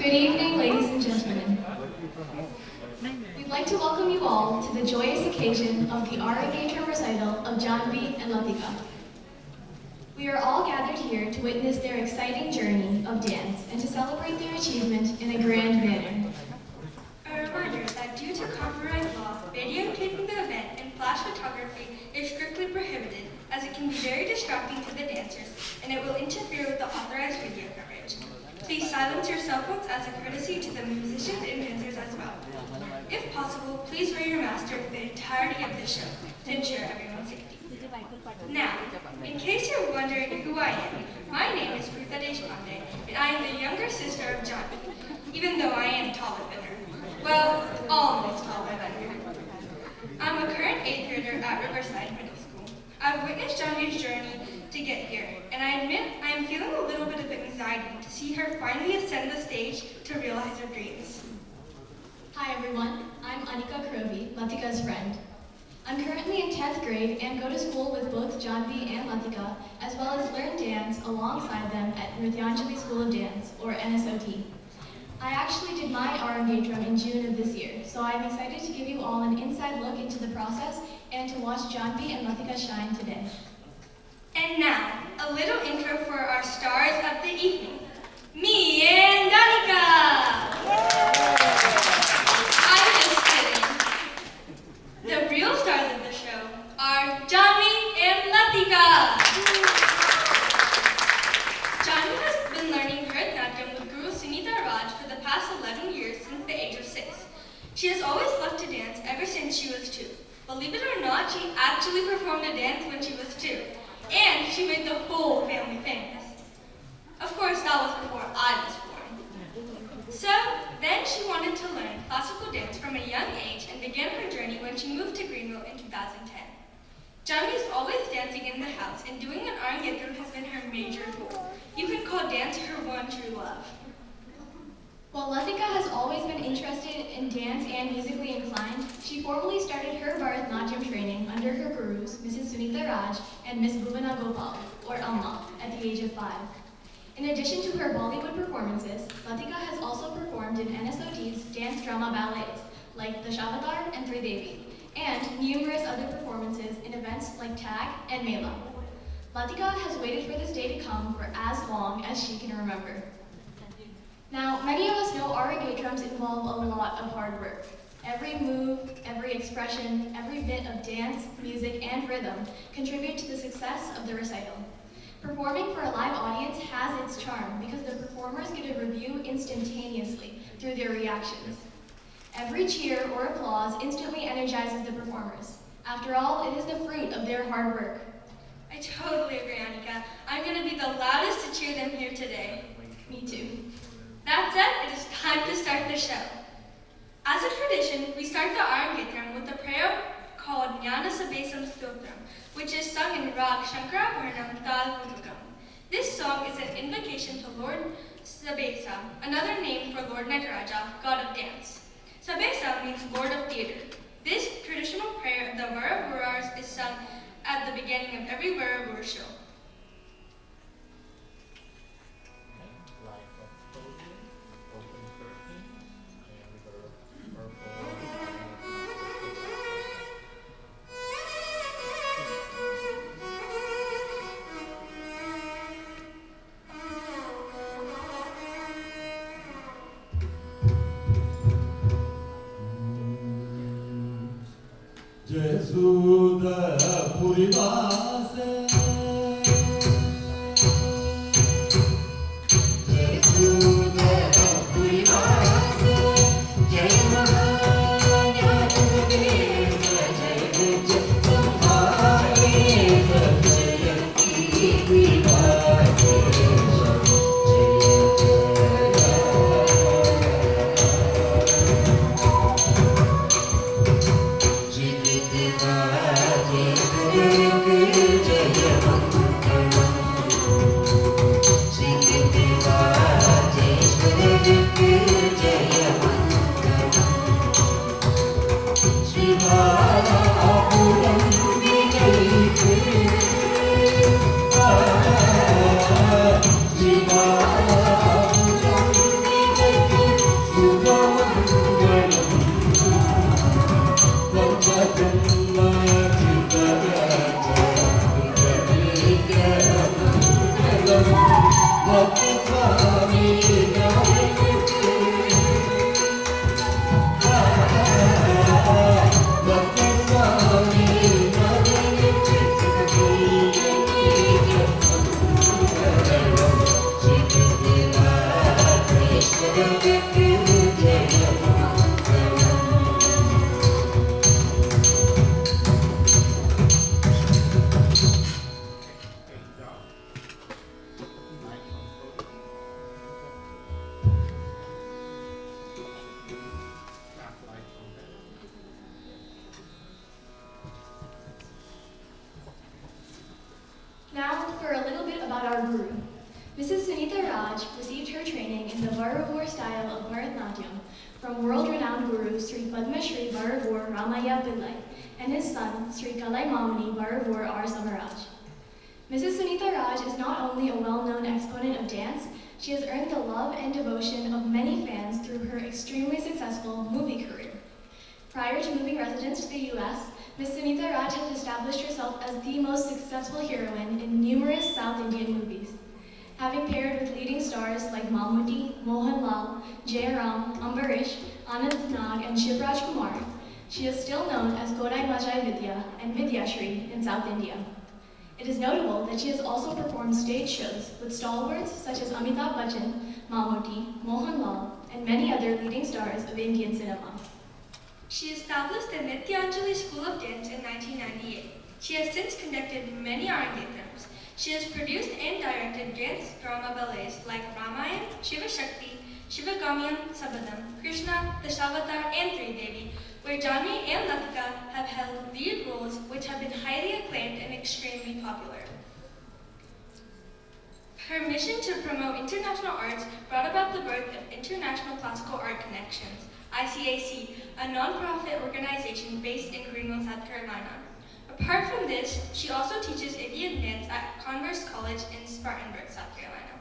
Good evening, ladies and gentlemen. We'd like to welcome you all to the joyous occasion of the Arangetram recital of Janhavi and Lathika. We are all gathered here to witness their exciting journey of dance and to celebrate their achievement in a grand manner. A reminder that due to copyright law, videotaping the event and flash photography is strictly prohibited, as it can be very distracting to the dancers and it will interfere with the authorized video coverage. Please silence your cell phones as a courtesy to the musicians and dancers as well. If possible, please wear your mask during the entirety of the show to ensure everyone's safety. Now, in case you're wondering who I am, my name is Prita Deshpande, and I am the younger sister of Janhavi, even though I am taller than her. Well, almost taller than her. I'm a current 8th grader at Riverside Middle School. I've witnessed Janhavi's journey to get here, and I admit I am feeling a little bit of anxiety to see her finally ascend the stage to realize her dreams. Hi everyone, I'm Anika Krovi, Lathika's friend. I'm currently in 10th grade and go to school with both Janhavi and Lathika, as well as learn dance alongside them at Lathika-Janhavi School of Dance, or NSOT. I actually did my Arangetram in June of this year, so I'm excited to give you all an inside look into the process and to watch Janhavi and Lathika shine today. And now, a little intro for our stars of the evening. Me and Danica! I'm just kidding. The real stars of the show are Janhavi and Lathika. Janhavi has been learning Bharatanatyam with Guru Sunita Raj for the past 11 years since the age of 6. She has always loved to dance ever since she was 2. Believe it or not, she actually performed a dance when she was 2. And she made the whole family famous. Of course, that was before I was born. So, then she wanted to learn classical dance from a young age and began her journey when she moved to Greenville in 2010. Janhavi is always dancing in the house, and doing an Arangetram has been her major goal. You can call dance her one true love. While Lathika has always been interested in dance and musically inclined, she formally started her Bharatanatyam training under her gurus, Mrs. Sunita Raj and Miss Bhuvana Gopal, or Amma, at the age of 5. In addition to her Bollywood performances, Lathika has also performed in NSOT's dance drama ballets, like the Shavadar and Tridevi, and numerous other performances in events like Tag and Mela. Lathika has waited for this day to come for as long as she can remember. Now, many of us know Arangetrams involve a lot of hard work. Every move, every expression, every bit of dance, music, and rhythm contribute to the success of the recital. Performing for a live audience has its charm because the performers get a review instantaneously through their reactions. Every cheer or applause instantly energizes the performers. After all, it is the fruit of their hard work. I totally agree, Anika. I'm going to be the loudest to cheer them here today. Me too. That said, it is time to start the show. As a tradition, we start the Arangetram with a prayer called Jnana Sabesam Stotram, which is sung in Rag Shankara Varnam Tal Gumukam. This song is an invocation to Lord Sabesa, another name for Lord Nataraja, god of dance. Sabesa means Lord of Theatre. This traditional prayer of the Vara is sung at the beginning of every Vara show. Jesuda Purivase Jesuda Purivase Jai Mahanyanavi Jai Jai Samhari Jayanti Purivase Jai Jai Now for a little bit about our guru. Mrs. Sunita Raj received her training in the Varavur style of Bharatnatyam from world-renowned guru Sri Padma Shri Varavur Ramaya Pillai and his son Sri Kalai Mamani Varavur R. Samaraj. Mrs. Sunita Raj is not only a well-known exponent of dance, she has earned the love and devotion of many fans through her extremely successful movie career. Prior to moving residence to the US, Ms. Sunita Raj has established herself as the most successful heroine in numerous South Indian movies. Having paired with leading stars like Mammootty, Mohanlal, Jayaram, Ambarish, Anand Nag, and Shivraj Kumar, she is still known as Kodai Majai Vidya and Vidya Shri in South India. It is notable that she has also performed stage shows with stalwarts such as Amitabh Bachchan, Mammootty, Mohanlal, and many other leading stars of Indian cinema. She established the Nityanjali School of Dance in 1998. She has since conducted many Arangetrams. She has produced and directed dance drama ballets like Ramayan, Shiva Shakti, Shivagamyam Sabadam, Krishna, Dashavatar, and Three Devi, where Janvi and Lathika have held lead roles which have been highly acclaimed and extremely popular. Her mission to promote international arts brought about the birth of International Classical Art Connections, ICAC, a non-profit organization based in Greenville, South Carolina. Apart from this, she also teaches Indian dance at Converse College in Spartanburg, South Carolina.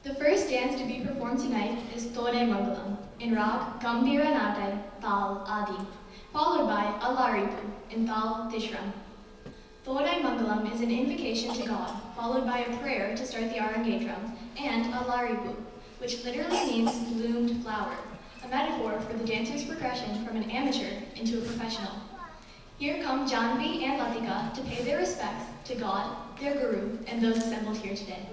The first dance to be performed tonight is Tode Mangalam in Rag Gambhira Natai Tal Adi, followed by Alaripu in Tal Tishram. Tode Mangalam is an invocation to God, followed by a prayer to start the Arangetram, and Alaripu, which literally means bloomed flower, a metaphor for the dancer's progression from an amateur into a professional. Here come Janvi and Lathika to pay their respects to God, their guru, and those assembled here today.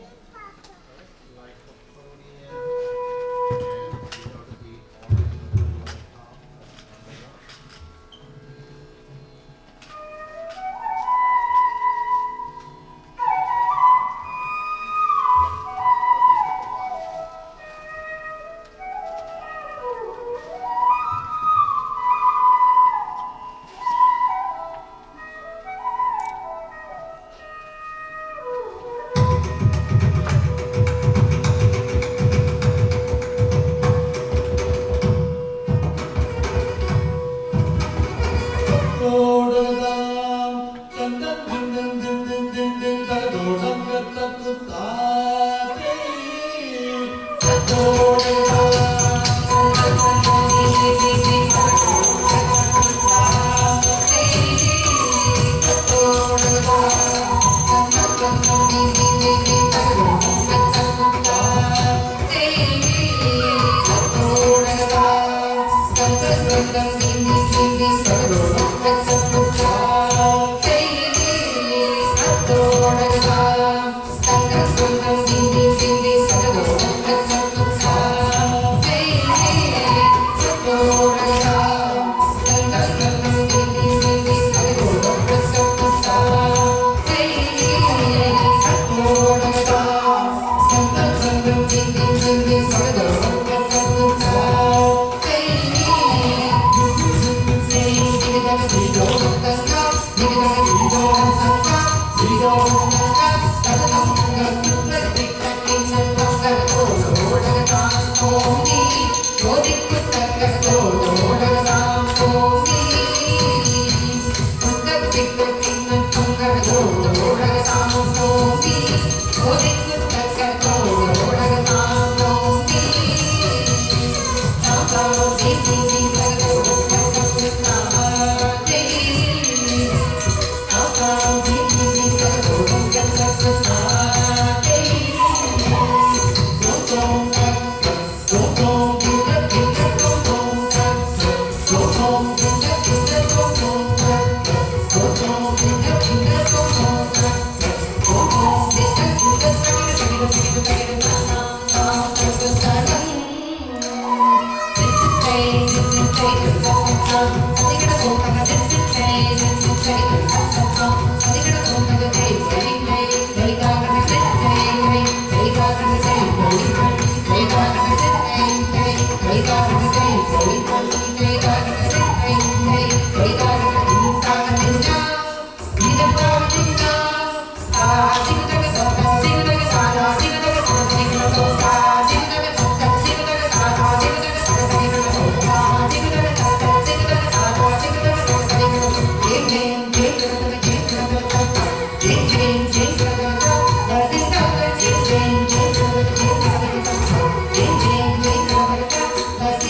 Lathika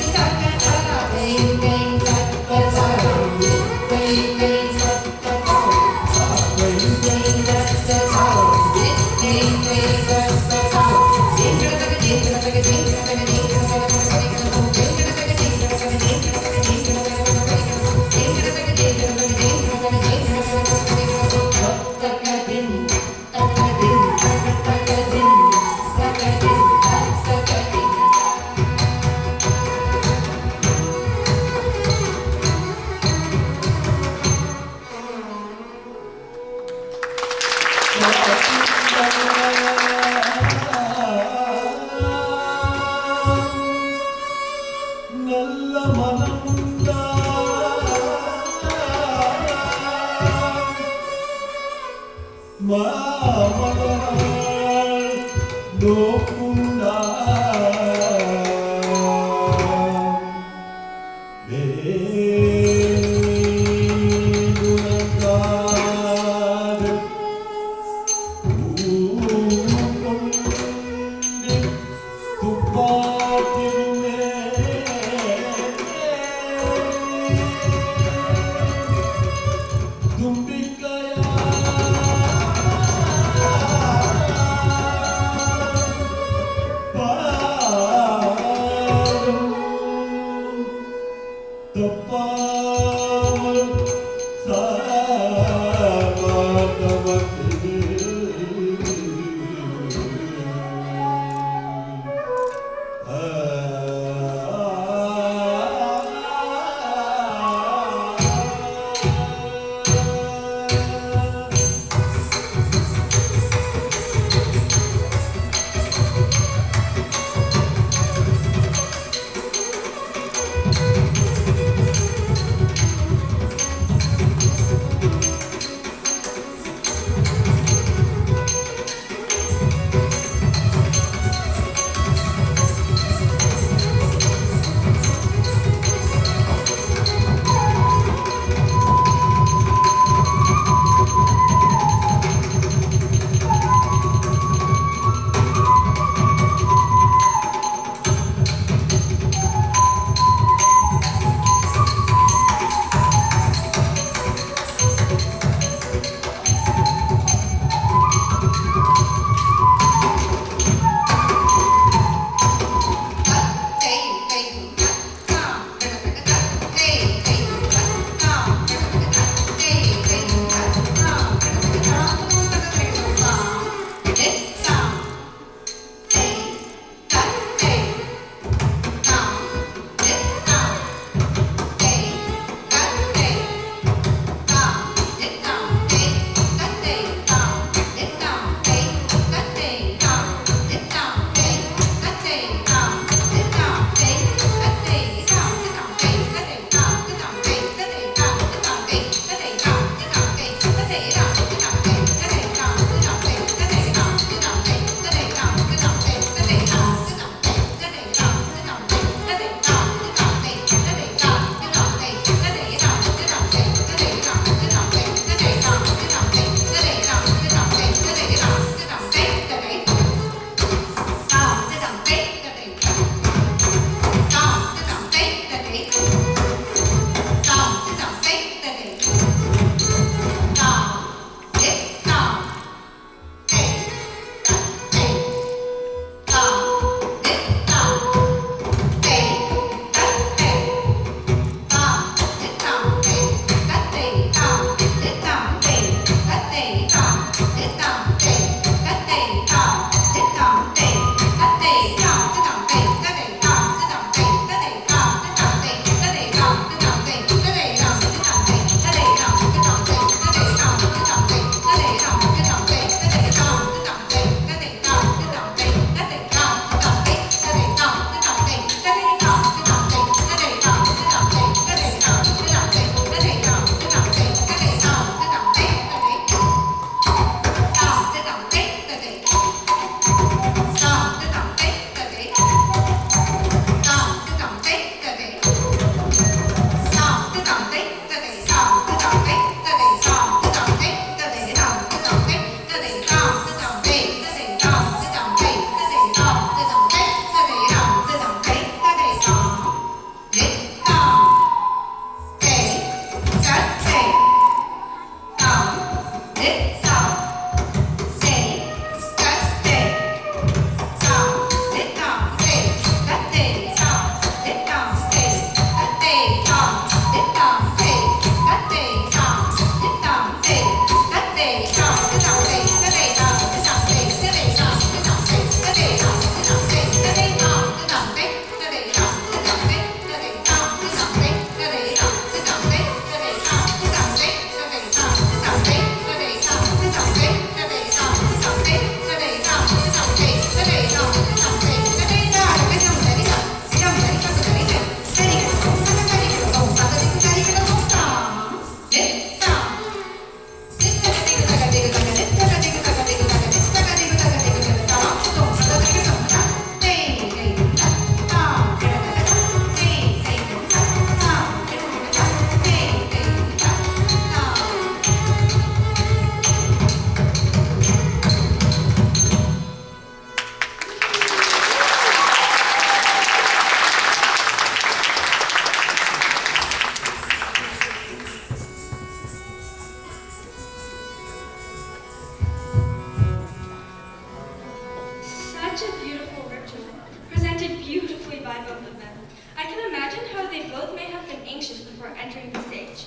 by both of them. I can imagine how they both may have been anxious before entering the stage.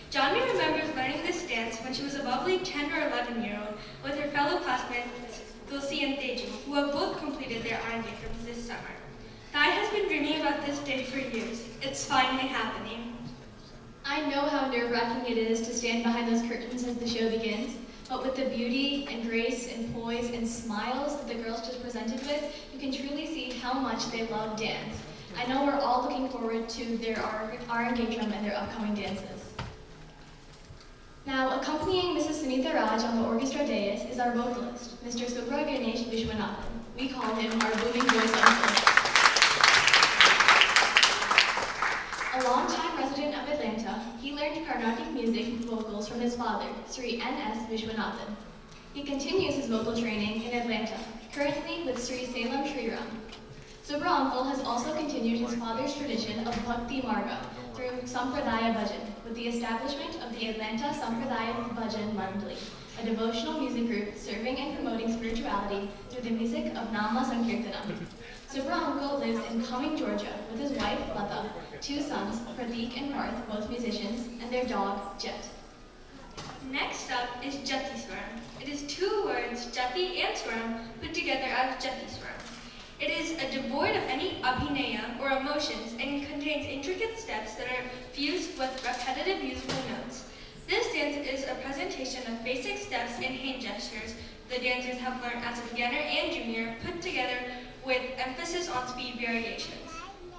Johnny remembers learning this dance when she was a lovely 10 or 11-year-old with her fellow classmates Dulcie and Teju, who have both completed their Arangetrams this summer. Thai has been dreaming about this day for years. It's finally happening. I know how nerve-wracking it is to stand behind those curtains as the show begins, but with the beauty and grace and poise and smiles that the girls just presented with, you can truly see how much they love dance. I know we're all looking forward to their Arangetram and their upcoming dances. Now, accompanying Mrs. Sunitha Raj on the orchestra dais is our vocalist, Mr. Subra Ganesh Vishwanathan. We call him our booming voice uncle. A longtime resident of Atlanta, he learned Carnatic music and vocals from his father, Sri N.S. Vishwanathan. He continues his vocal training in Atlanta, currently with Sri Salem Sriram. Subra uncle has also continued his father's tradition of Bhakti Marga through Sampradaya Bhajan, with the establishment of the Atlanta Sampradaya Bhajan Mandali, a devotional music group serving and promoting spirituality through the music of Nama Sankirtanam. Subra uncle lives in Cumming, Georgia, with his wife, Lata, 2 sons, Pratik and Parth, both musicians, and their dog, Jet. Next up is Jati Swaram. It is 2 words, Jati and Swaram, put together as Jati Swaram. It is devoid of any abhinaya or emotions and contains intricate steps that are fused with repetitive musical notes. This dance is a presentation of basic steps and hand gestures the dancers have learned as a beginner and junior, put together with emphasis on speed variations.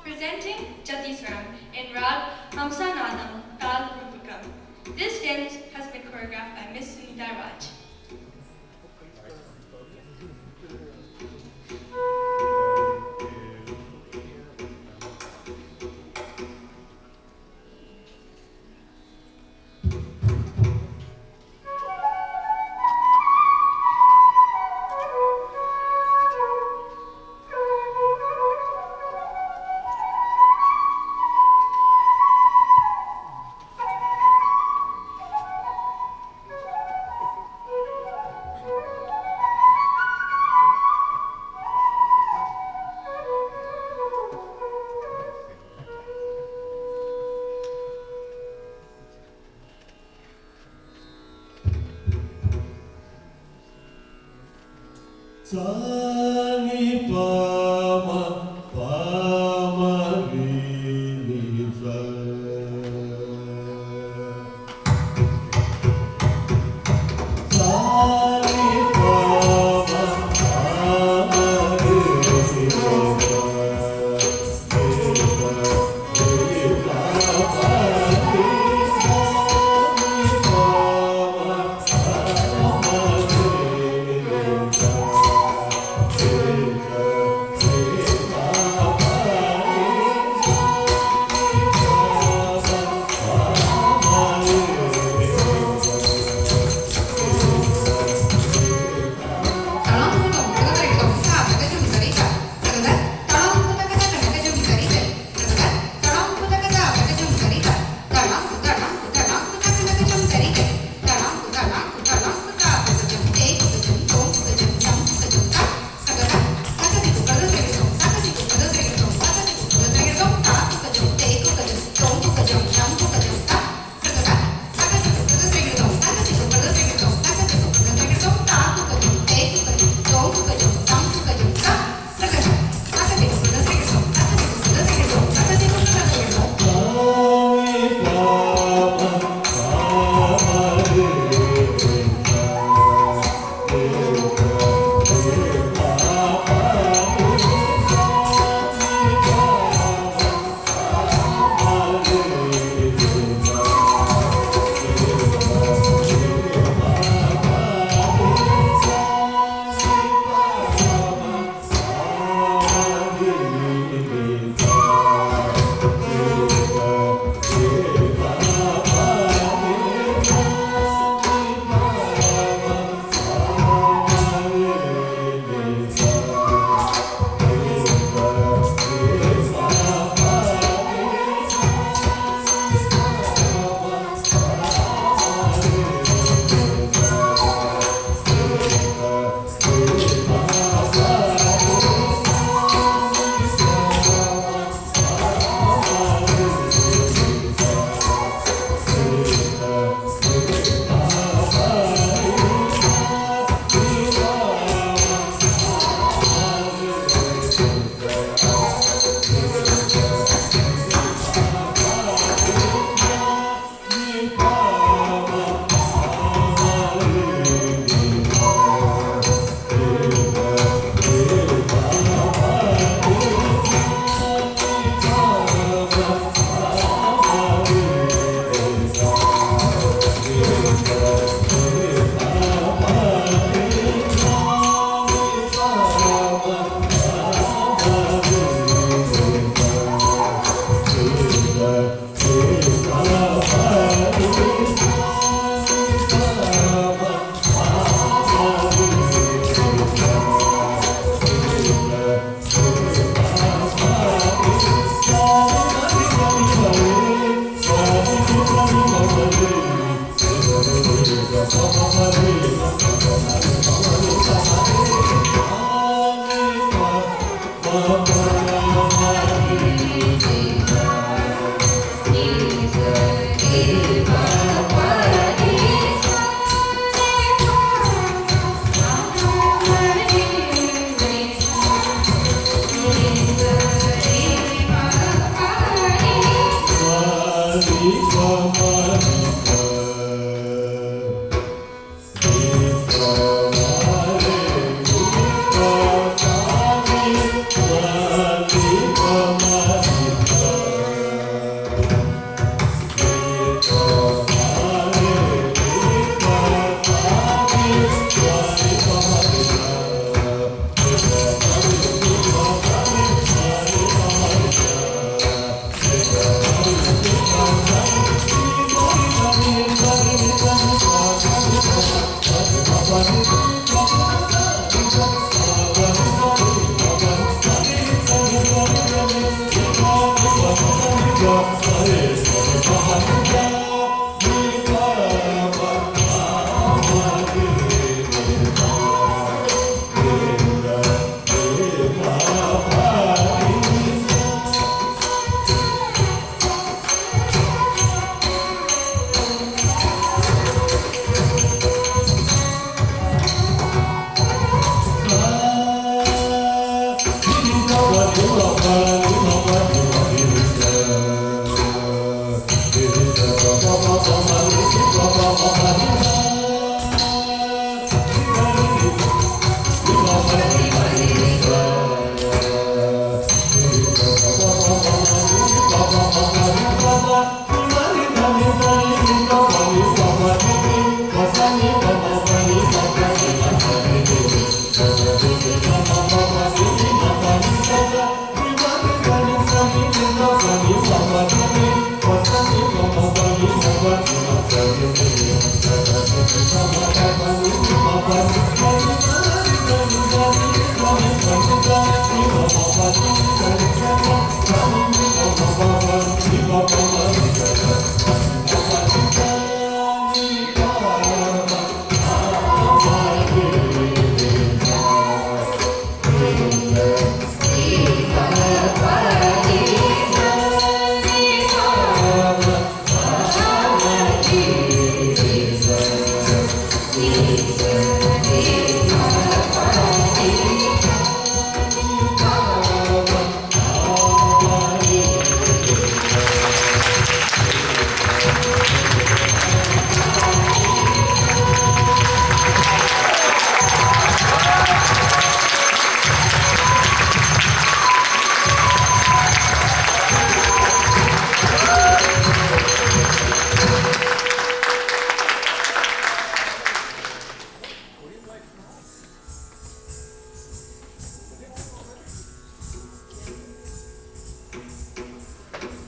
Presenting Jati Swaram in Rag Hamsanadam Tal Rupakam. This dance has been choreographed by Miss Sunitha Raj. Sani pama pama rini sa. Sani pama pama rini sa.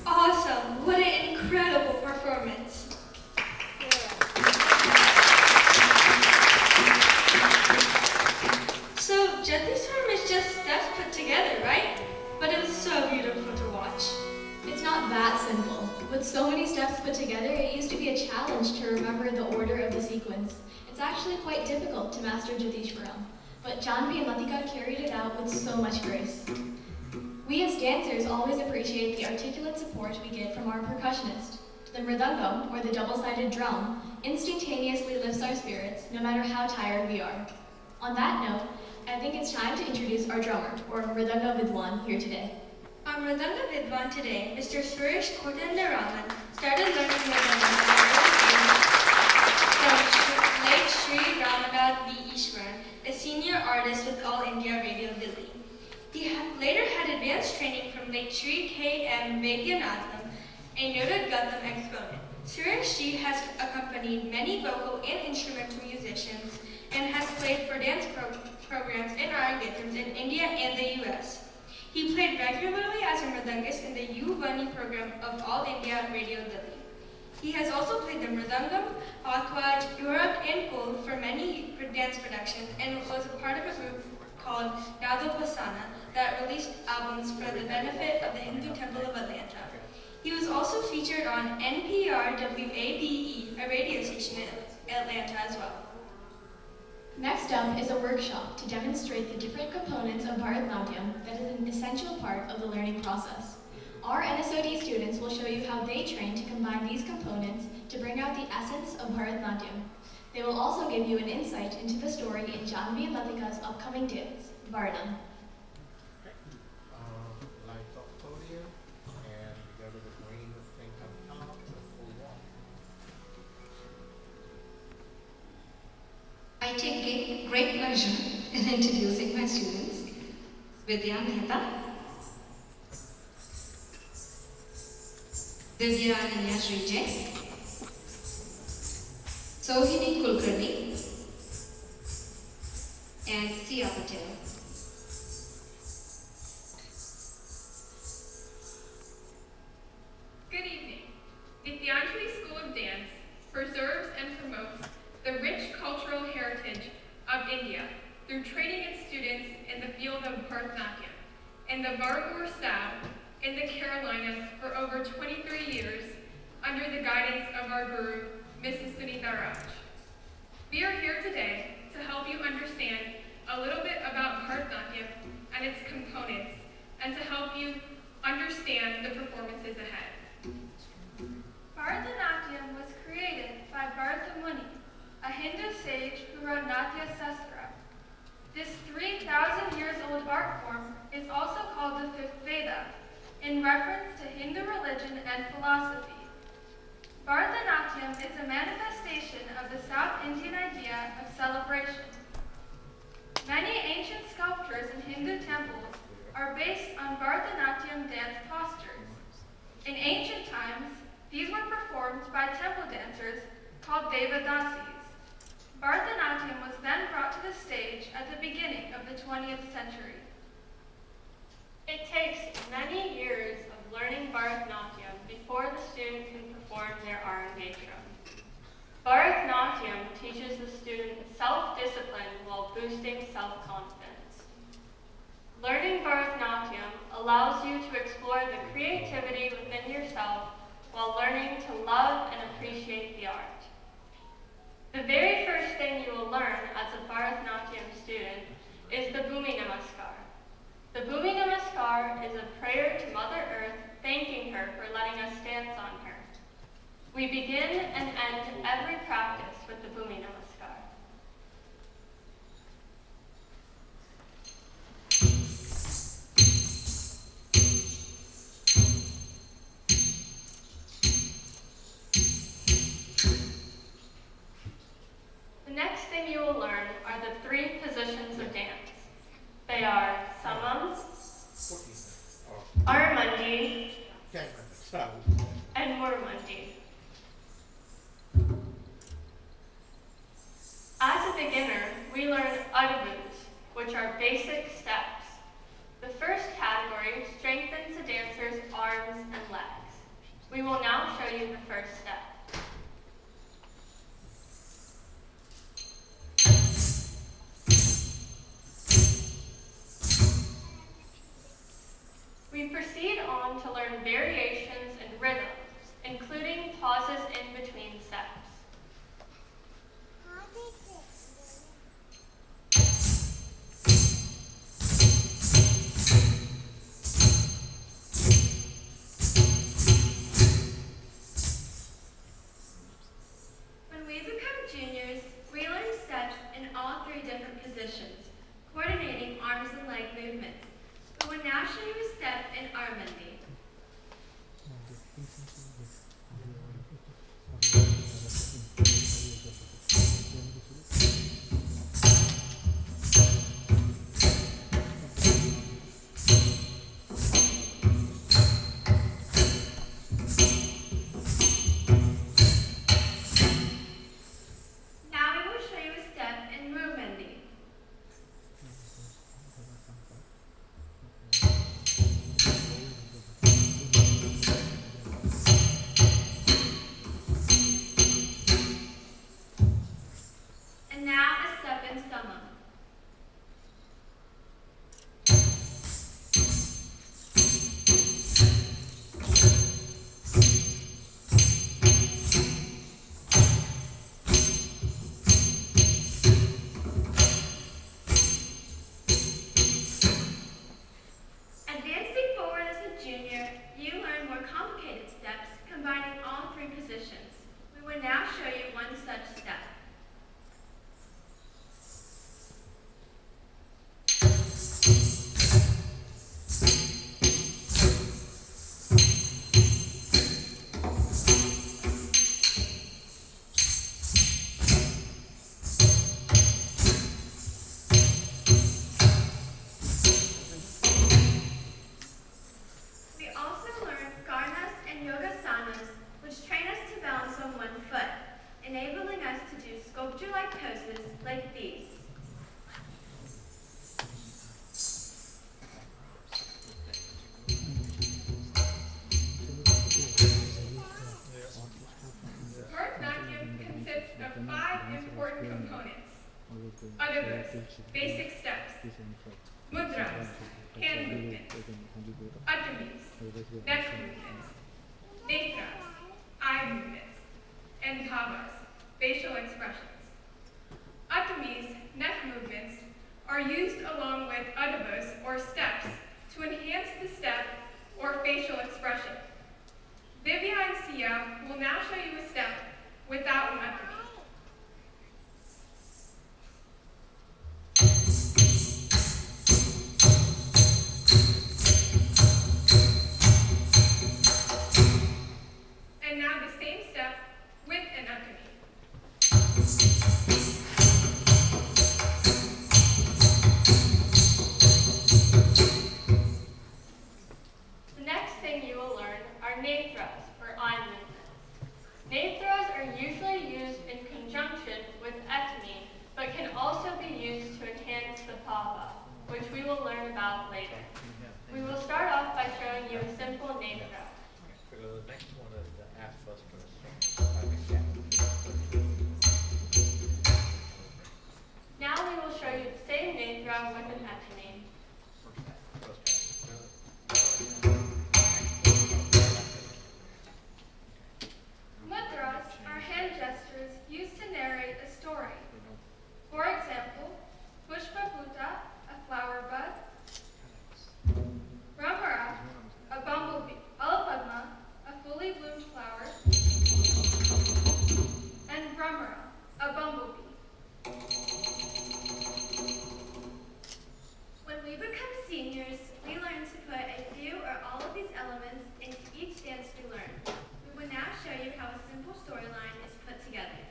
Awesome! What an incredible performance. So, Jyothi's form is just steps put together, right? But it was so beautiful to watch. It's not that simple. With so many steps put together, it used to be a challenge to remember the order of the sequence. It's actually quite difficult to master Jyotishwaram, but Janvi and Lathika carried it out with so much grace. We as dancers always appreciate the articulate support we get from our percussionist. The mridangam, or the double-sided drum, instantaneously lifts our spirits, no matter how tired we are. On that note, I think it's time to introduce our drummer, or Mridanga Vidwan, here today. Our Mridanga Vidwan today, Mr. Suresh Kodandaraman, started learning Mridanga from late Sri Ramanath V. Ishwaran, a senior artist with All India Radio Delhi. He later had advanced training from late Sri K. M. Vaidyanathan, a noted Gatham exponent. Suresh Ji has accompanied many vocal and instrumental musicians and has played for dance programs in Arangetrams in India and the US. He played regularly as a mridangist in the U-Vani program of All India Radio Delhi. He has also played the mridangam, pakhwaj, dhurak, and kol for many dance productions and was a part of a group called Nadopasana that released albums for the benefit of the Hindu Temple of Atlanta. He was also featured on NPR WABE, a radio station in Atlanta as well. Next up is a workshop to demonstrate the different components of Bharatanatyam that is an essential part of the learning process. Our NSOD students will show you how they train to combine these components to bring out the essence of Bharatanatyam. They will also give you an insight into the story in Janhavi and Lathika's upcoming dance, Varnam. Light up podium, and we go to the green thing up top, the full wall. I take great pleasure in introducing my students. Vidya Mehta, Divya Ananya Srijay, Sohini Kulkarni, and Sia Patel. Good evening. Vidyanjali School of Dance preserves and promotes the rich cultural heritage of India through training its students in the field of Bharatanatyam in the Varnam South in the Carolinas for over 23 years under the guidance of our guru, Mrs. Sunita Raj. We are here today to help you understand a little bit about Bharatanatyam and its components and to help you understand the performances ahead. Bharatanatyam was created by Bharata Muni, a Hindu sage who wrote Natya Sastra. This 3,000 years old art form is also called the fifth Veda, in reference to Hindu religion and philosophy. Bharatanatyam is a manifestation of the South Indian idea of celebration. Many ancient sculptures in Hindu temples are based on Bharatanatyam dance postures. In ancient times, these were performed by temple dancers called Devadasis. Bharatanatyam was then brought to the stage at the beginning of the 20th century. It takes many years of learning Bharatanatyam before the student can perform their Arangetram. Bharatanatyam teaches the student self-discipline while boosting self-confidence. Learning Bharatanatyam allows you to explore the creativity within yourself while learning to love and appreciate the art. The very first thing you will learn as a Bharatanatyam student is the Bhumi Namaskar. The Bhumi Namaskar is a prayer to Mother Earth, thanking her for letting us dance on her. We begin and end every practice with the Bhumi Namaskar. The next thing you will learn are the three positions of dance. They are Samam, 14. Aramandi, Can't remember. Stop. and Murmandi. As a beginner, we learn Adabus, which are basic steps. The first category strengthens the dancer's arms and legs. We will now show you the first step. We proceed on to learn variations and rhythms, including pauses in between steps. When we become juniors, we learn steps in all three different positions, coordinating arms and leg movements. We will now show you a step in Aramandi. Adabas, basic steps. Mudras, hand movements. Atamis, neck movements. Netras, eye movements. And Pavas, facial expressions. Atamis, neck movements, are used along with adabas or steps to enhance the step or facial expression. Vivian Sia will now show you a step without an atami. And now the same step with an atami. The next thing you will learn are netras, or eye movements. Netras are usually used in conjunction with atami, but can also be used to enhance the pava, which we will learn about later. We will start off by showing you a simple netra. So the next one is the ask first person. I think that would be Now we will show you the same netra with an atami. Mudras are hand gestures used to narrate a story. For example, Pushpaputa, a flower bud, Ramara, a bumblebee, Alapadma, a fully bloomed flower, and Brahmara, a bumblebee. When we become seniors, we learn to put a few or all of these elements into each dance we learn. We will now show you how a simple storyline is put together.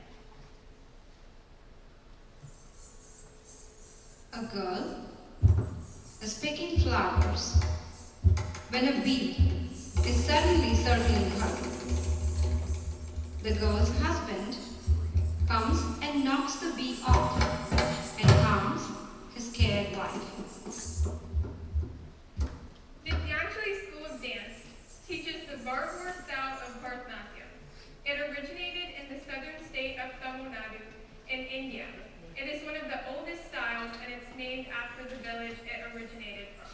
A girl is picking flowers when a bee is suddenly circling her. The girl's husband comes and knocks the bee off and calms his scared wife. Vidyanjali School of Dance teaches the Varnam style of Bharatanatyam. It originated in the southern state of Tamil Nadu in India. It is one of the oldest styles and it's named after the village it originated from.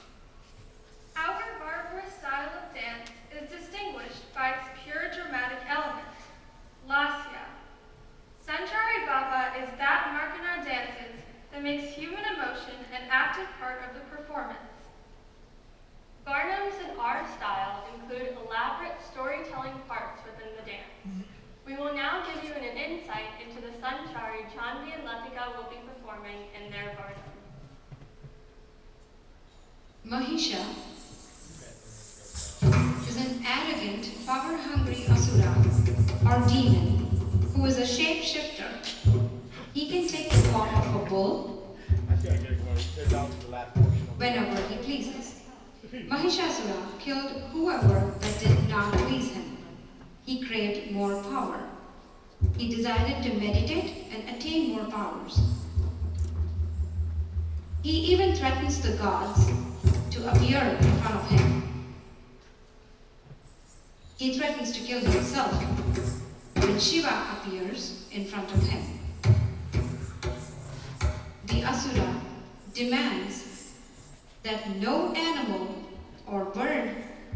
Our Varnam style of dance is distinguished by its pure dramatic element, lasya. Sanchari Baba is that mark in our dances that makes human emotion an active part of the performance. Varnams in our style include elaborate storytelling parts within the dance. We will now give you an insight into the Sanchari Chandi and Lathika will be performing in their Varnam. Mahisha is an arrogant, power-hungry asura or demon who is a shapeshifter. He can take the form of a bull I think I gotta go down to the last portion of whenever he pleases. Mahishasura killed whoever that did not please him. He craved more power. He decided to meditate and attain more powers. He even threatens the gods to appear in front of him. He threatens to kill himself when Shiva appears in front of him. The Asura demands that no animal or bird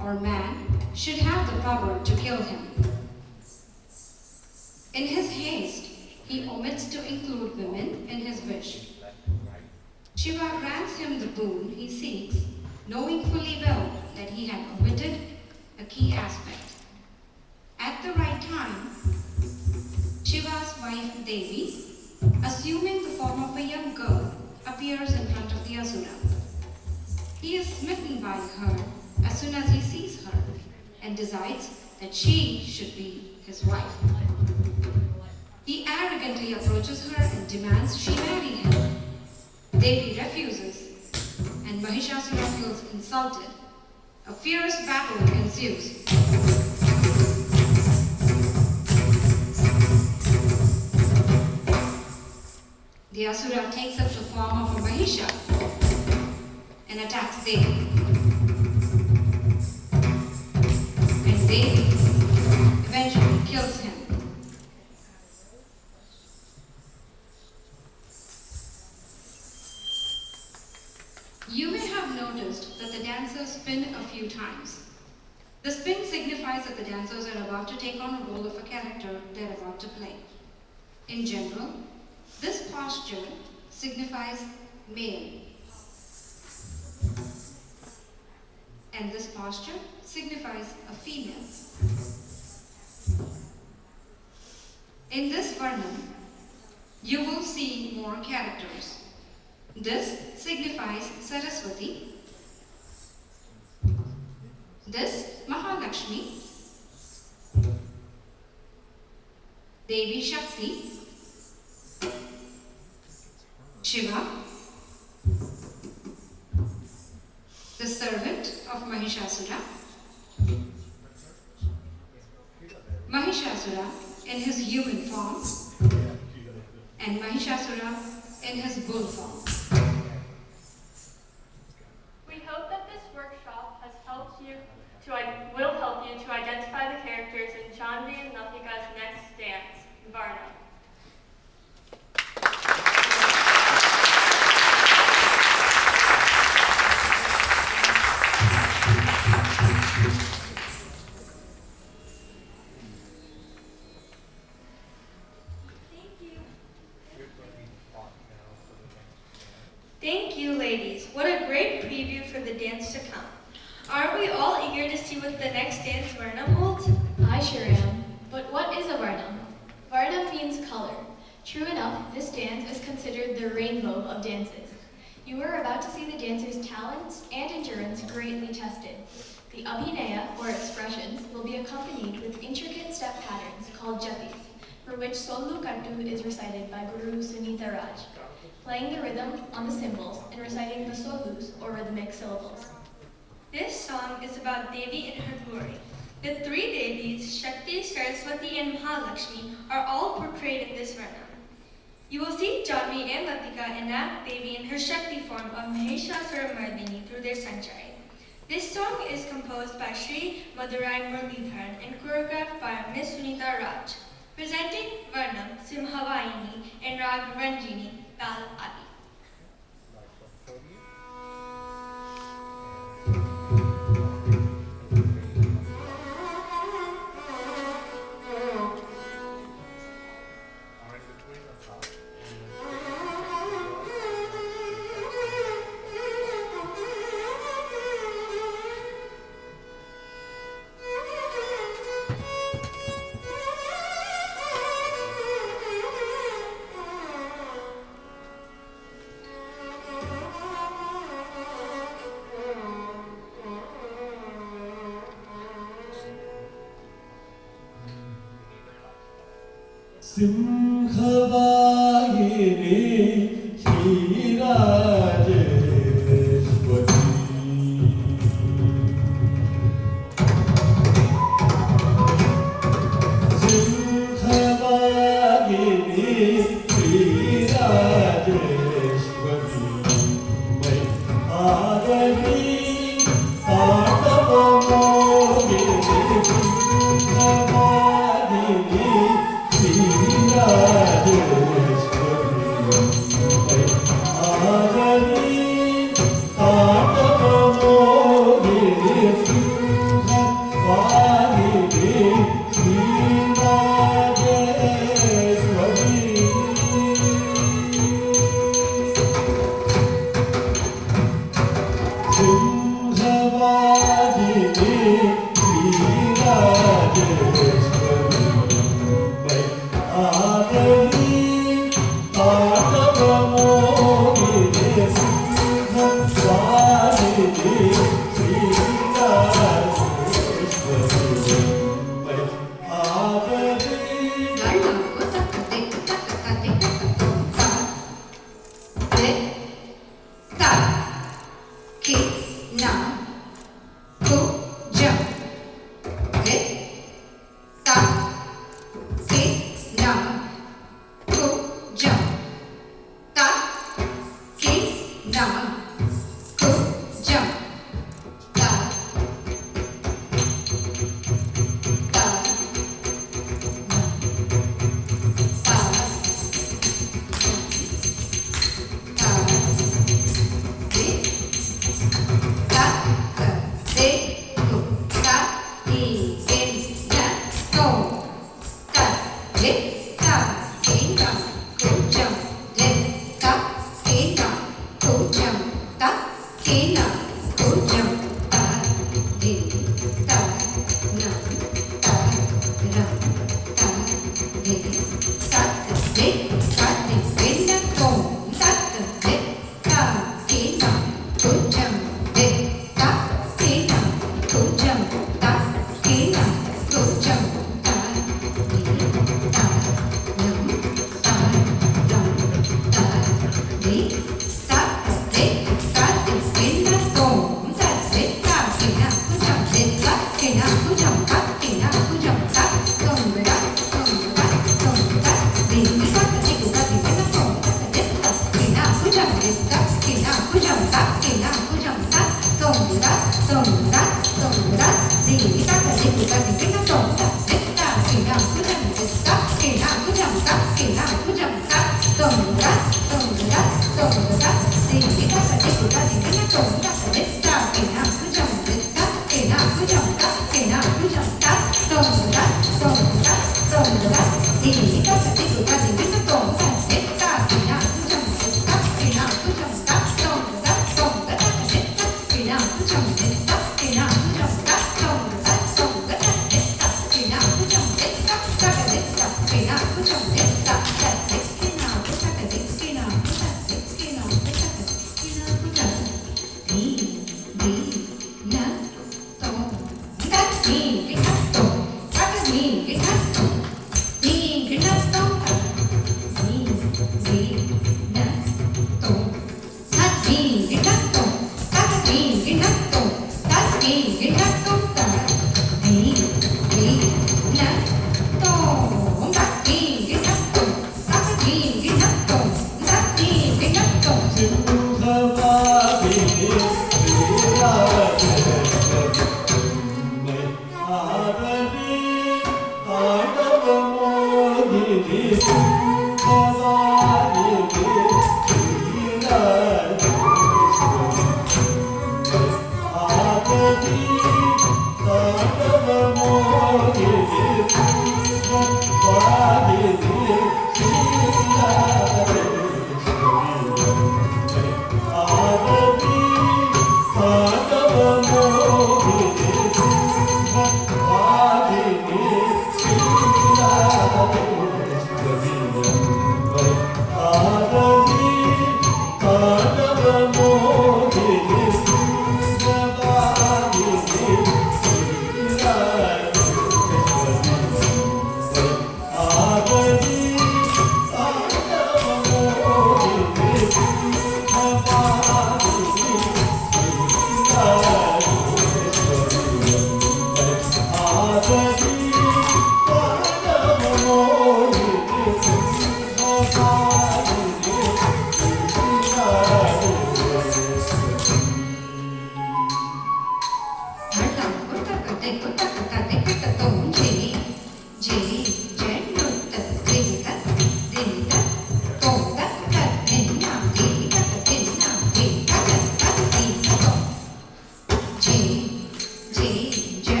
or man should have the power to kill him. In his haste, he omits to include women in his wish. Shiva grants him the boon he seeks, knowing fully well that he had omitted a key aspect. At the right time, Shiva's wife Devi, assuming the form of a young girl, appears in front of the Asura. He is smitten by her as soon as he sees her and decides that she should be his wife. He arrogantly approaches her and demands she marry him. Devi refuses, and Mahishasura feels insulted. A fierce battle ensues. The Asura takes up the form of a Mahisha and attacks Devi. And Devi eventually kills him. The spin signifies that the dancers are about to take on a role of a character they're about to play. In general, this posture signifies male, and this posture signifies a female. In this Varnam, you will see more characters. This signifies Saraswati, this Mahalakshmi, Devi Shakti, Shiva, the servant of Mahishasura, Mahishasura in his human form, and Mahishasura in his bull form. We hope that this workshop will help you to identify the characters in Janhavi and Lathika's next dance, Varnam. Thank you, ladies. What a great preview for the dance to come. Aren't we all eager to see what the next dance Varnam holds? I sure am. But what is a Varnam? Varnam means color. True enough, this dance is considered the rainbow of dances. You are about to see the dancers' talents and endurance greatly tested. The abhinaya, or expressions, will be accompanied with intricate step patterns called jatis, for which Sollu Kattu is recited by Guru Sunita Raj, playing the rhythm on the cymbals and reciting the sollus, or rhythmic syllables. This song is about Devi and her glory. The three Devis, Shakti, Saraswati, and Mahalakshmi, are all portrayed in this Varnam. You will see Janhavi and Lathika enact Devi in her Shakti form of Mahishasura Mardini through their sanchari. This song is composed by Sri Madurai Muralidharan and choreographed by Miss Sunita Raj, presenting Varnam, Simhavayini, and Rag Ranjini, Tal Adi. Simhavayini Shirajeshwari Simhavayini Shirajeshwari Mai Adari Tadavamogini Simhavayini Shirajeshwari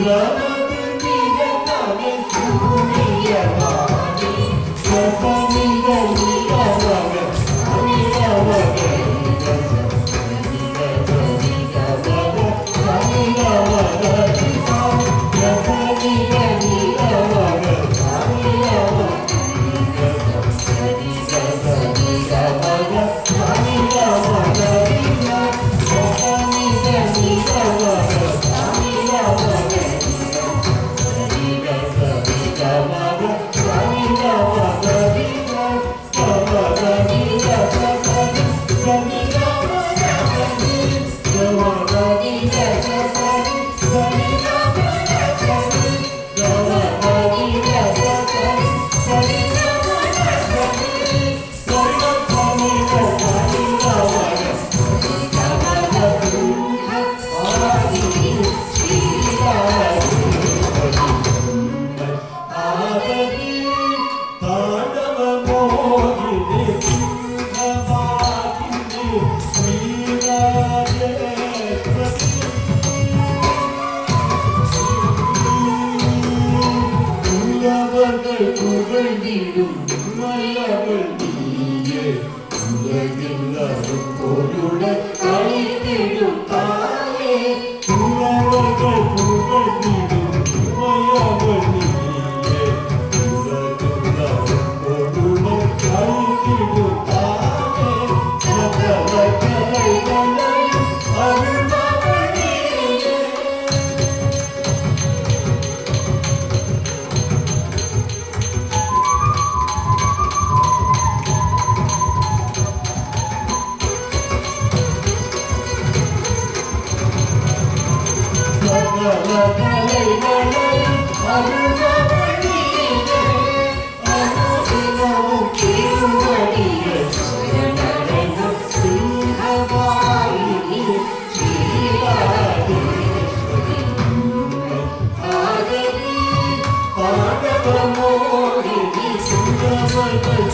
la la la Thank you.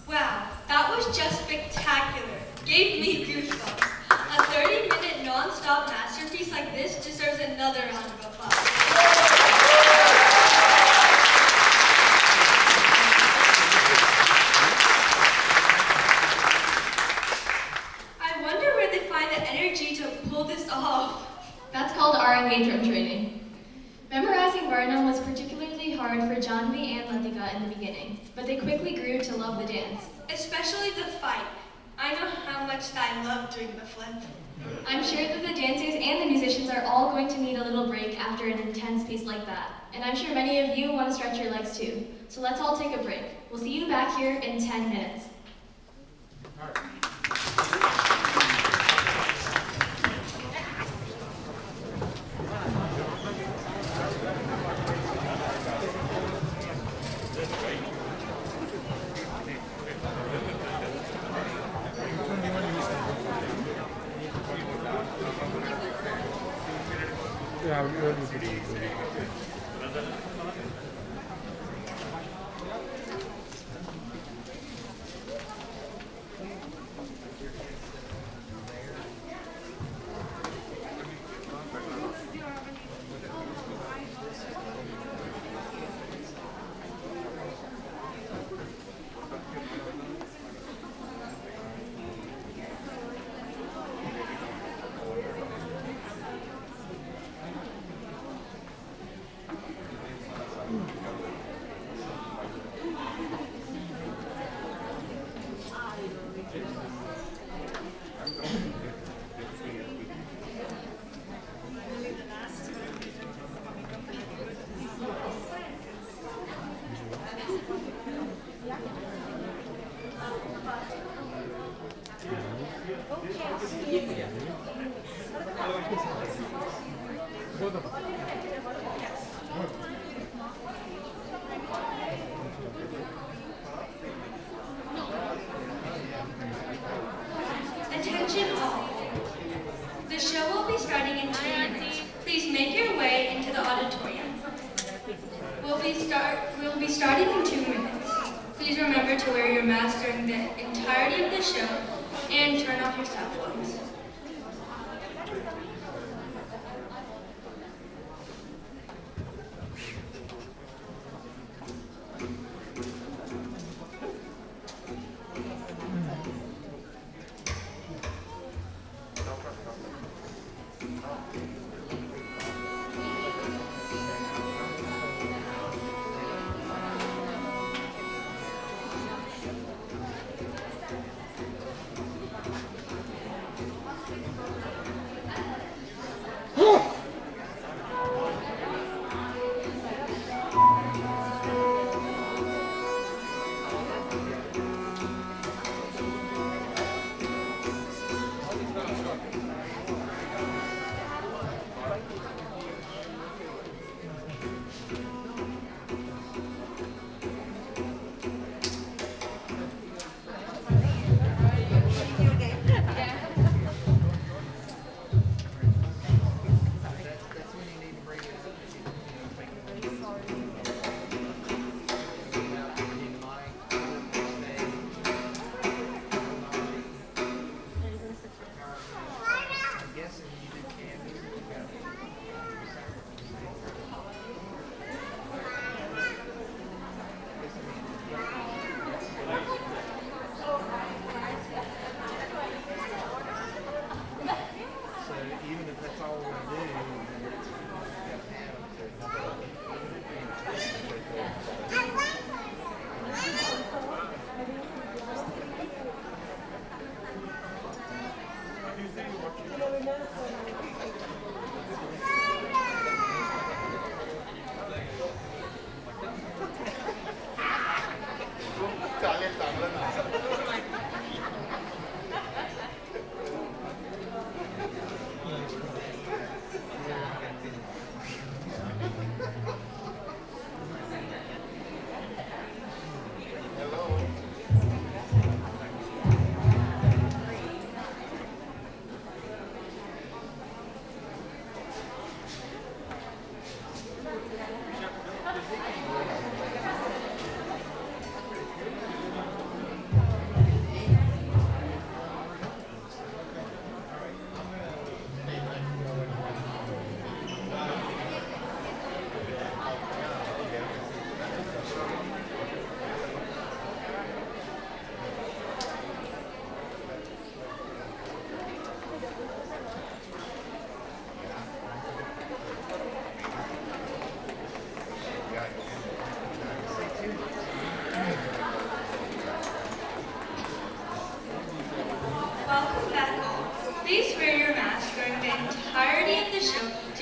Wow, that was just spectacular. Gave me goosebumps. A 30-minute non-stop masterpiece like this deserves another round of applause. I wonder where they find the energy to pull this off. That's called Arangetram training. Memorizing Varnam was particularly hard for Janhavi and Lathika in the beginning, but they quickly grew to love the dance. Especially the fight. I know how much I love doing the flip. I'm sure that the dancers and the musicians are all going to need a little break after an intense piece like that. And I'm sure many of you want to stretch your legs too. So let's all take a break. We'll see you back here in 10 minutes. All right. Yeah, we'll do pretty easily. Attention all. The show will be starting in 2 minutes. Please make your way into the auditorium. We'll be starting in 2 minutes. Please remember to wear your mask during the entirety of the show and turn off your cell phones.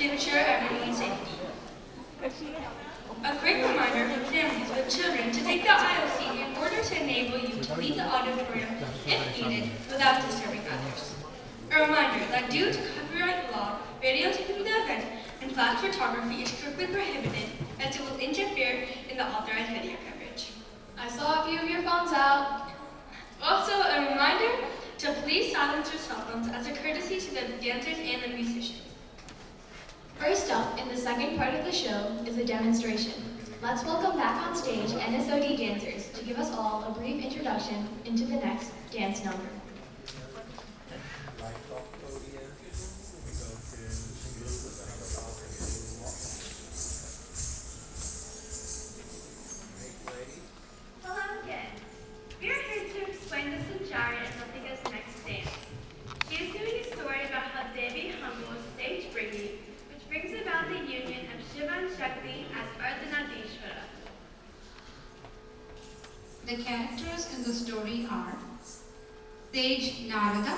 to ensure everyone's safety. A quick reminder for families with children to take the aisle seat in order to enable you to leave the auditorium if needed without disturbing others. A reminder that due to copyright law, videotaping the event and flash photography is strictly prohibited as it will interfere in the authorized video coverage. I saw a few of your phones out. Also, a reminder to please silence your cell phones as a courtesy to the dancers and the musicians. First up, in the second part of the show, is a demonstration. Let's welcome back on stage NSOD dancers to give us all a brief introduction into the next dance number. Lights off podium. We go to smooth with another walk. Right, ladies? Hello again. We are here to explain the Sanjari and Lathika's next dance. She is doing a story about how Devi humbles sage Brigi, which brings about the union of Shiva and Shakti as Ardhanadishvara. The characters in the story are Sage Narada,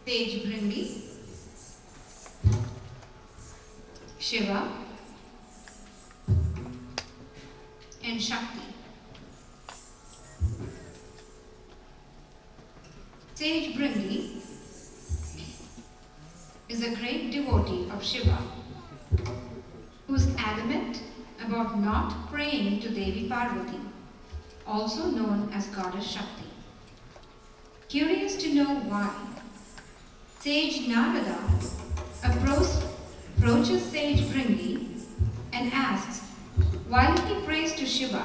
Sage Bringi, Shiva, and Shakti. Sage Bringi is a great devotee of Shiva who is adamant about not praying to Devi Parvati, also known as Goddess Shakti. Curious to know why, Sage Narada approaches Sage Bringi and asks, while he prays to Shiva,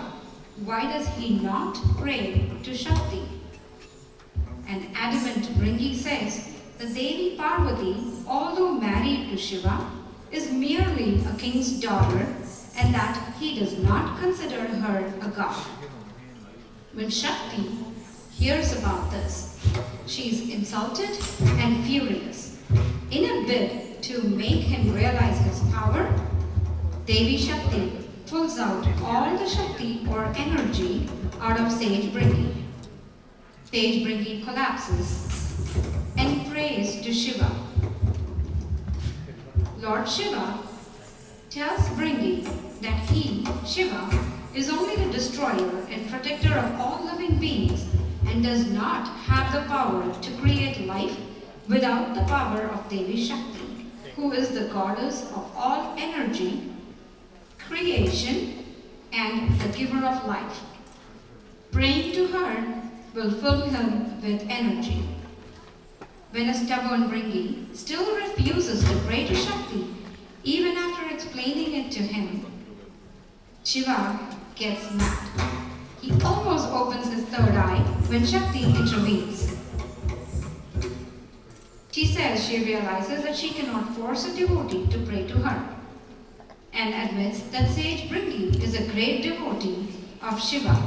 why does he not pray to Shakti? An adamant Bringi says that Devi Parvati, although married to Shiva, is merely a king's daughter and that he does not consider her a god. When Shakti hears about this, she is insulted and furious. In a bid to make him realize his power, Devi Shakti pulls out all the Shakti or energy out of Sage Bringi. Sage Bringi collapses and prays to Shiva. Lord Shiva tells Bringi that he, Shiva, is only the destroyer and protector of all living beings and does not have the power to create life without the power of Devi Shakti, who is the goddess of all energy, creation, and the giver of life. Praying to her will fill him with energy. When a stubborn Bringi still refuses to pray to Shakti, even after explaining it to him, Shiva gets mad. He almost opens his third eye when Shakti intervenes. She says she realizes that she cannot force a devotee to pray to her and admits that Sage Bringi is a great devotee of Shiva.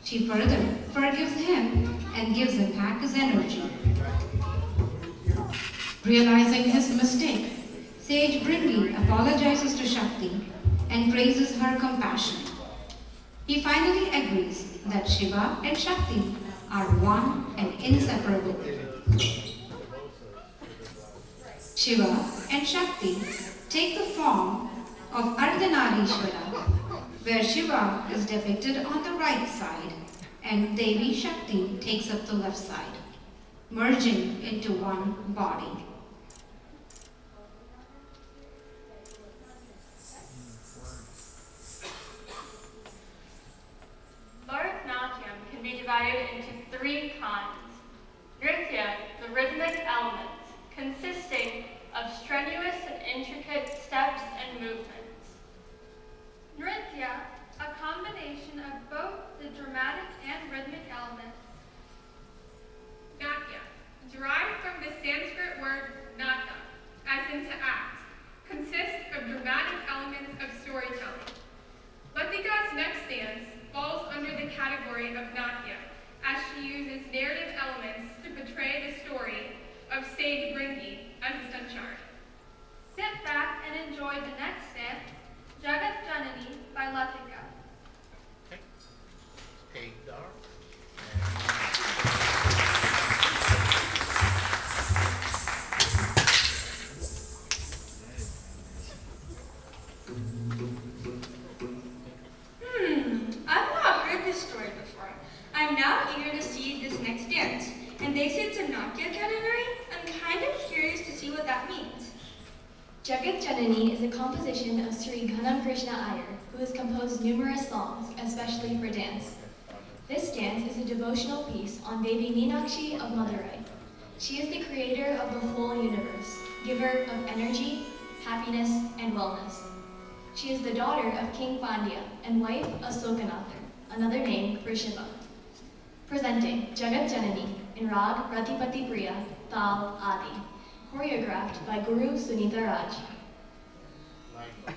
She further forgives him and gives him back his energy. Realizing his mistake, Sage Bringi apologizes to Shakti and praises her compassion. He finally agrees that Shiva and Shakti are one and inseparable. Shiva and Shakti take the form of Ardhanarishvara, where Shiva is depicted on the right side and Devi Shakti takes up the left side, merging into one body. Bharatanatyam can be divided into three kinds. Nritya, the rhythmic elements, consisting of strenuous and intricate steps and movements. Nritya, a combination of both the dramatic and rhythmic elements. Natya, derived from the Sanskrit word nata, as in to act, consists of dramatic elements of storytelling. Lathika's next dance falls under the category of Natya, as she uses narrative elements to portray the story of Sage Bringi as a Sanchari. Sit back and enjoy the next dance, Jagat Janani by Lathika. Okay. Take dark. And and they say it's a Natya category. I'm kind of curious to see what that means. Jagat Janani is a composition of Sri Ghanam Krishna Iyer, who has composed numerous songs, especially for dance. This dance is a devotional piece on Devi Meenakshi of Madurai. She is the creator of the whole universe, giver of energy, happiness, and wellness. She is the daughter of King Pandya and wife of Sokanatha, another name for Shiva. Presenting Jagat Janani in Rag Ratipati Priya, Tal Adi, choreographed by Guru Sunita Raj. Like,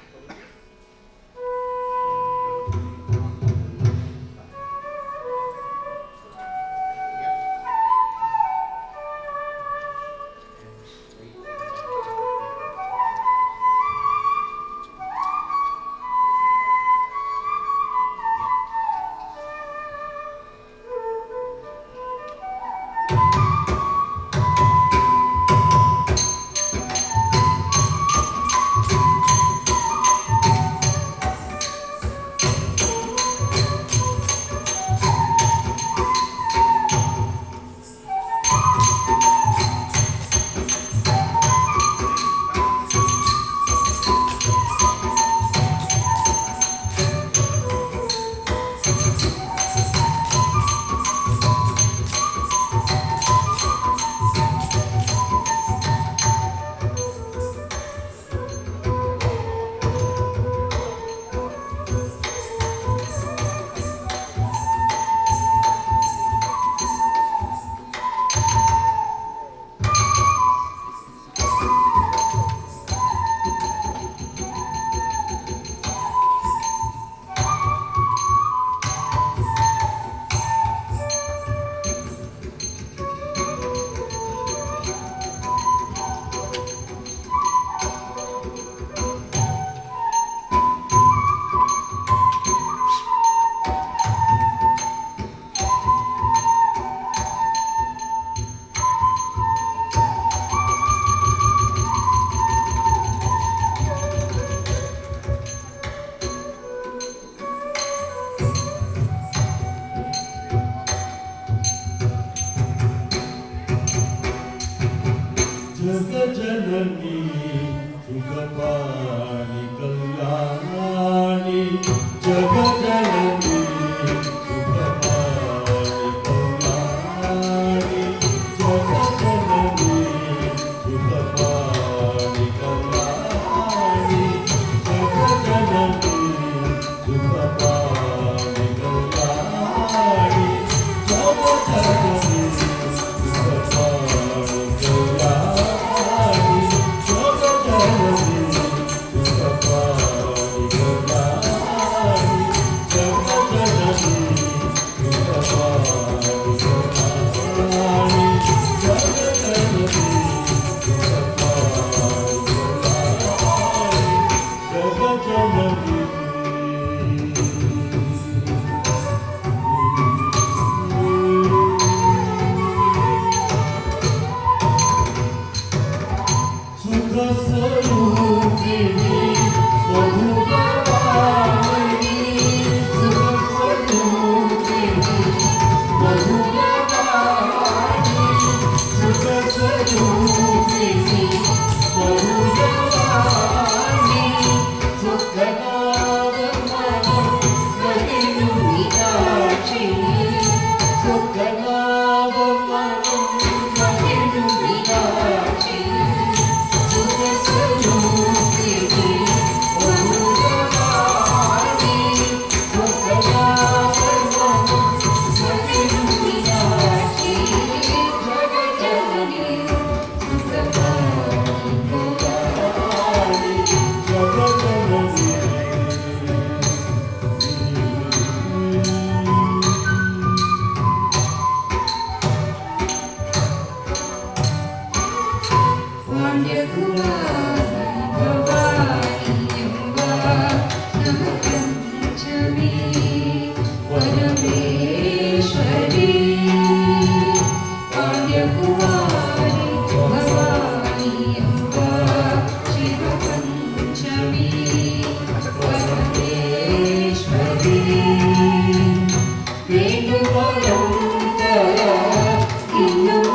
Jagajanani Sukapani Kalyani Jagajanani Sukapani Kalyani Jagajanani Sukapani Kalyani Jagajanani Sukapani Kalyani Jagajanani Thank you.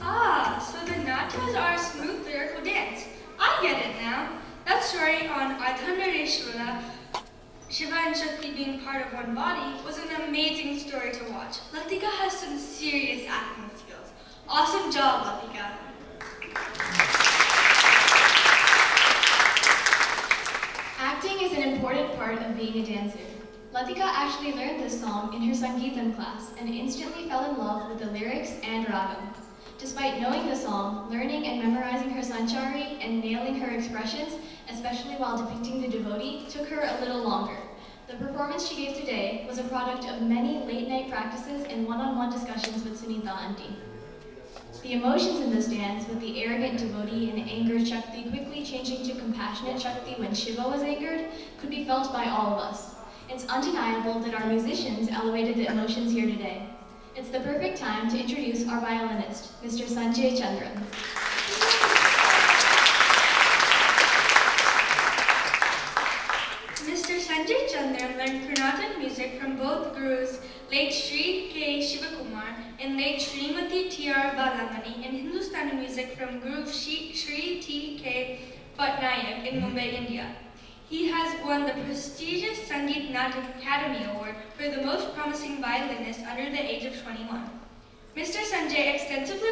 Ah, so the Natyas are a smooth lyrical dance. I get it now. That story on Ardhanareshwara, Shiva and Shakti being part of one body, was an amazing story to watch. Lathika has some serious acting skills. Awesome job, Lathika. Acting is an important part of being a dancer. Lathika actually learned this song in her Sangeetam class and instantly fell in love with the lyrics and ragam. Despite knowing the song, learning and memorizing her sanchari and nailing her expressions, especially while depicting the devotee, took her a little longer. The performance she gave today was a product of many late-night practices and one-on-one discussions with Sunita Auntie. The emotions in this dance, with the arrogant devotee and angered Shakti quickly changing to compassionate Shakti when Shiva was angered, could be felt by all of us. It's undeniable that our musicians elevated the emotions here today. It's the perfect time to introduce our violinist, Mr. Sanjay Chandran. Mr. Sanjay Chandran learned Carnatic music from both gurus, late Sri K. Shivakumar and late Srimati T.R. Balamani, and Hindustani music from Guru Sri T.K. Patnaik in Mumbai, India. He has won the prestigious Sangeet Natak Academy Award for the most promising violinist under the age of 21. Mr. Sanjay extensively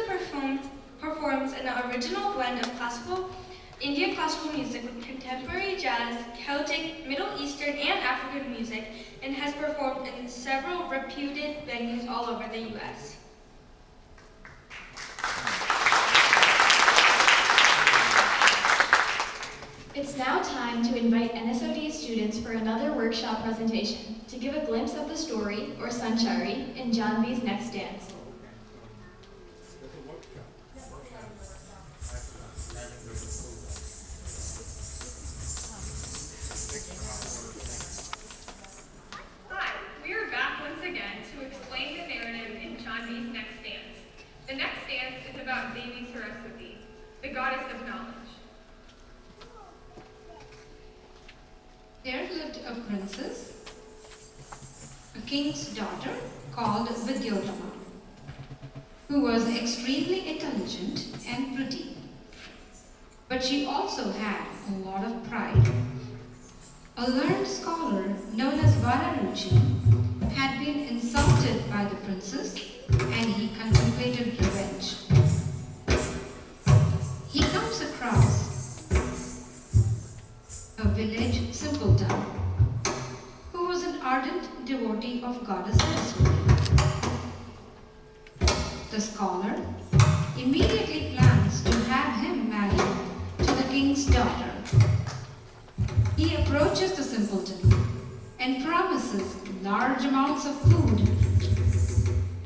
performs an original blend of classical, Indian classical music with contemporary jazz, Celtic, Middle Eastern, and African music, and has performed in several reputed venues all over the U.S. It's now time to invite NSOD students for another workshop presentation to give a glimpse of the story, or Sanchari, in Janvi's next dance. Hi, we are back once again to explain the narrative in Janvi's next dance. The next dance is about Devi Saraswati, the goddess of knowledge. There lived a princess, a king's daughter called Vidyodhama, who was extremely intelligent and pretty. But she also had a lot of pride. A learned scholar known as Vararuchi had been insulted by the princess, and he contemplated revenge. He comes across a village simpleton who was an ardent devotee of goddess Saraswati. The scholar immediately plans to have him married to the king's daughter. He approaches the simpleton and promises large amounts of food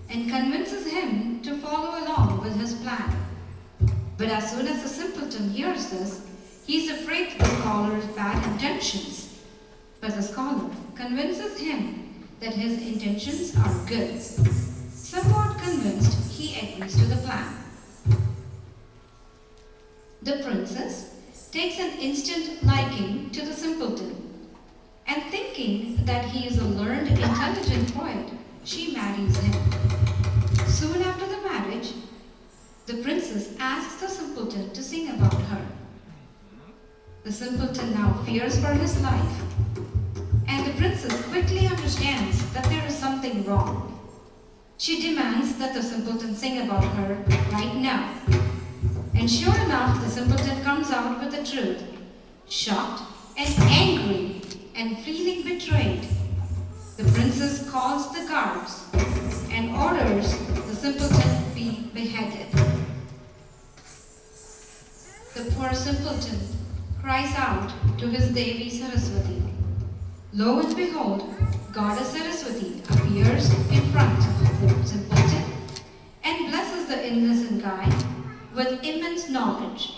and convinces him to follow along with his plan. But as soon as the simpleton hears this, he is afraid of the scholar's bad intentions. But the scholar convinces him that his intentions are good. Somewhat convinced, he agrees to the plan. The princess takes an instant liking to the simpleton, and thinking that he is a learned, intelligent poet, she marries him. Soon after the marriage, the princess asks the simpleton to sing about her. The simpleton now fears for his life, and the princess quickly understands that there is something wrong. She demands that the simpleton sing about her right now. And sure enough, the simpleton comes out with the truth, shocked and angry and feeling betrayed. The princess calls the guards and orders the simpleton be beheaded. The poor simpleton cries out to his Devi Saraswati. Lo and behold, Goddess Saraswati appears in front of the simpleton and blesses the innocent guy with immense knowledge.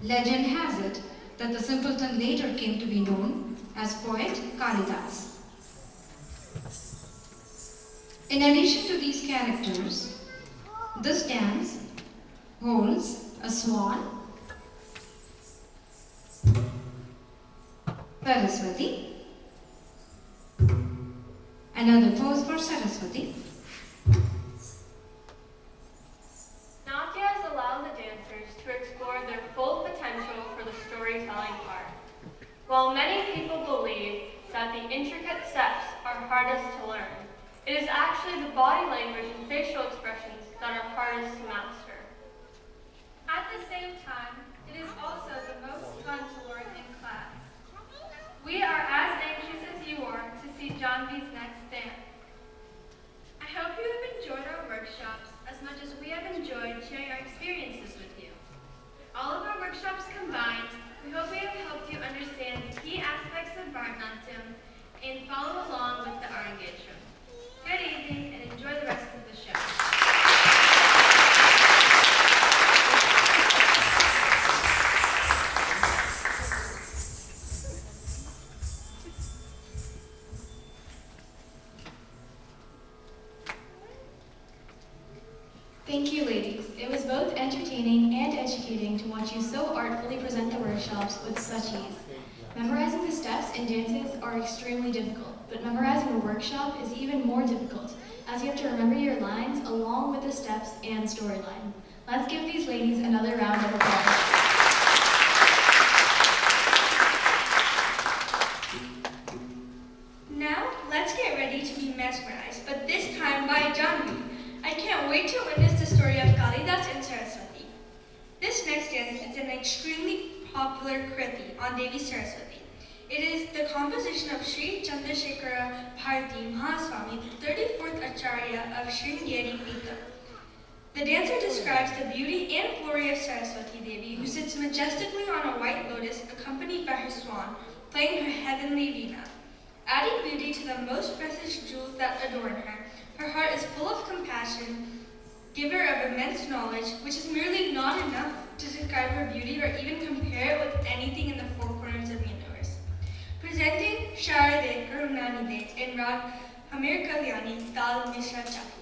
Legend has it that the simpleton later came to be known as poet Kalidas. In addition to these characters, this dance holds a swan, Saraswati, another pose for Saraswati. Natyas allow the dancers to explore their full potential for the storytelling part. While many people believe that the intricate steps are hardest to learn, it is actually the body language and facial expressions that are hardest to master. At the same time, it is also the most fun to learn in class. We are as anxious as you are to see Janhavi's next dance. I hope you have enjoyed our workshops as much as we have enjoyed sharing our experiences with you. All of our workshops combined, we hope we have helped you understand the key aspects of Bharatanatyam and follow along with the Arangetram. Good evening and enjoy the rest of the show. Thank you, ladies. It was both entertaining and educating to watch you so artfully present the workshops with such ease. Memorizing the steps and dances are extremely difficult, but memorizing a workshop is even more difficult, as you have to remember your lines along with the steps and storyline. Let's give these ladies another round of applause. Now, let's get ready to be mesmerized, but this time by Janhavi. I can't wait to witness the story of Kalidas and Saraswati. This next dance is an extremely popular kriti on Devi Saraswati. It is the composition of Sri Chandrasekhara Bharati Mahaswami, the 34th Acharya of Sringeri Peetham. The dancer describes the beauty and glory of Saraswati Devi, who sits majestically on a white lotus accompanied by her swan, playing her heavenly veena. Adding beauty to the most precious jewels that adorn her, her heart is full of compassion, giver of immense knowledge, which is merely not enough to describe her beauty or even compare it with anything in the four corners of the universe. Presenting Sharade Karunanide in Rag Hamir Kalyani Dal Mishra Chapu.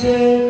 Saraswati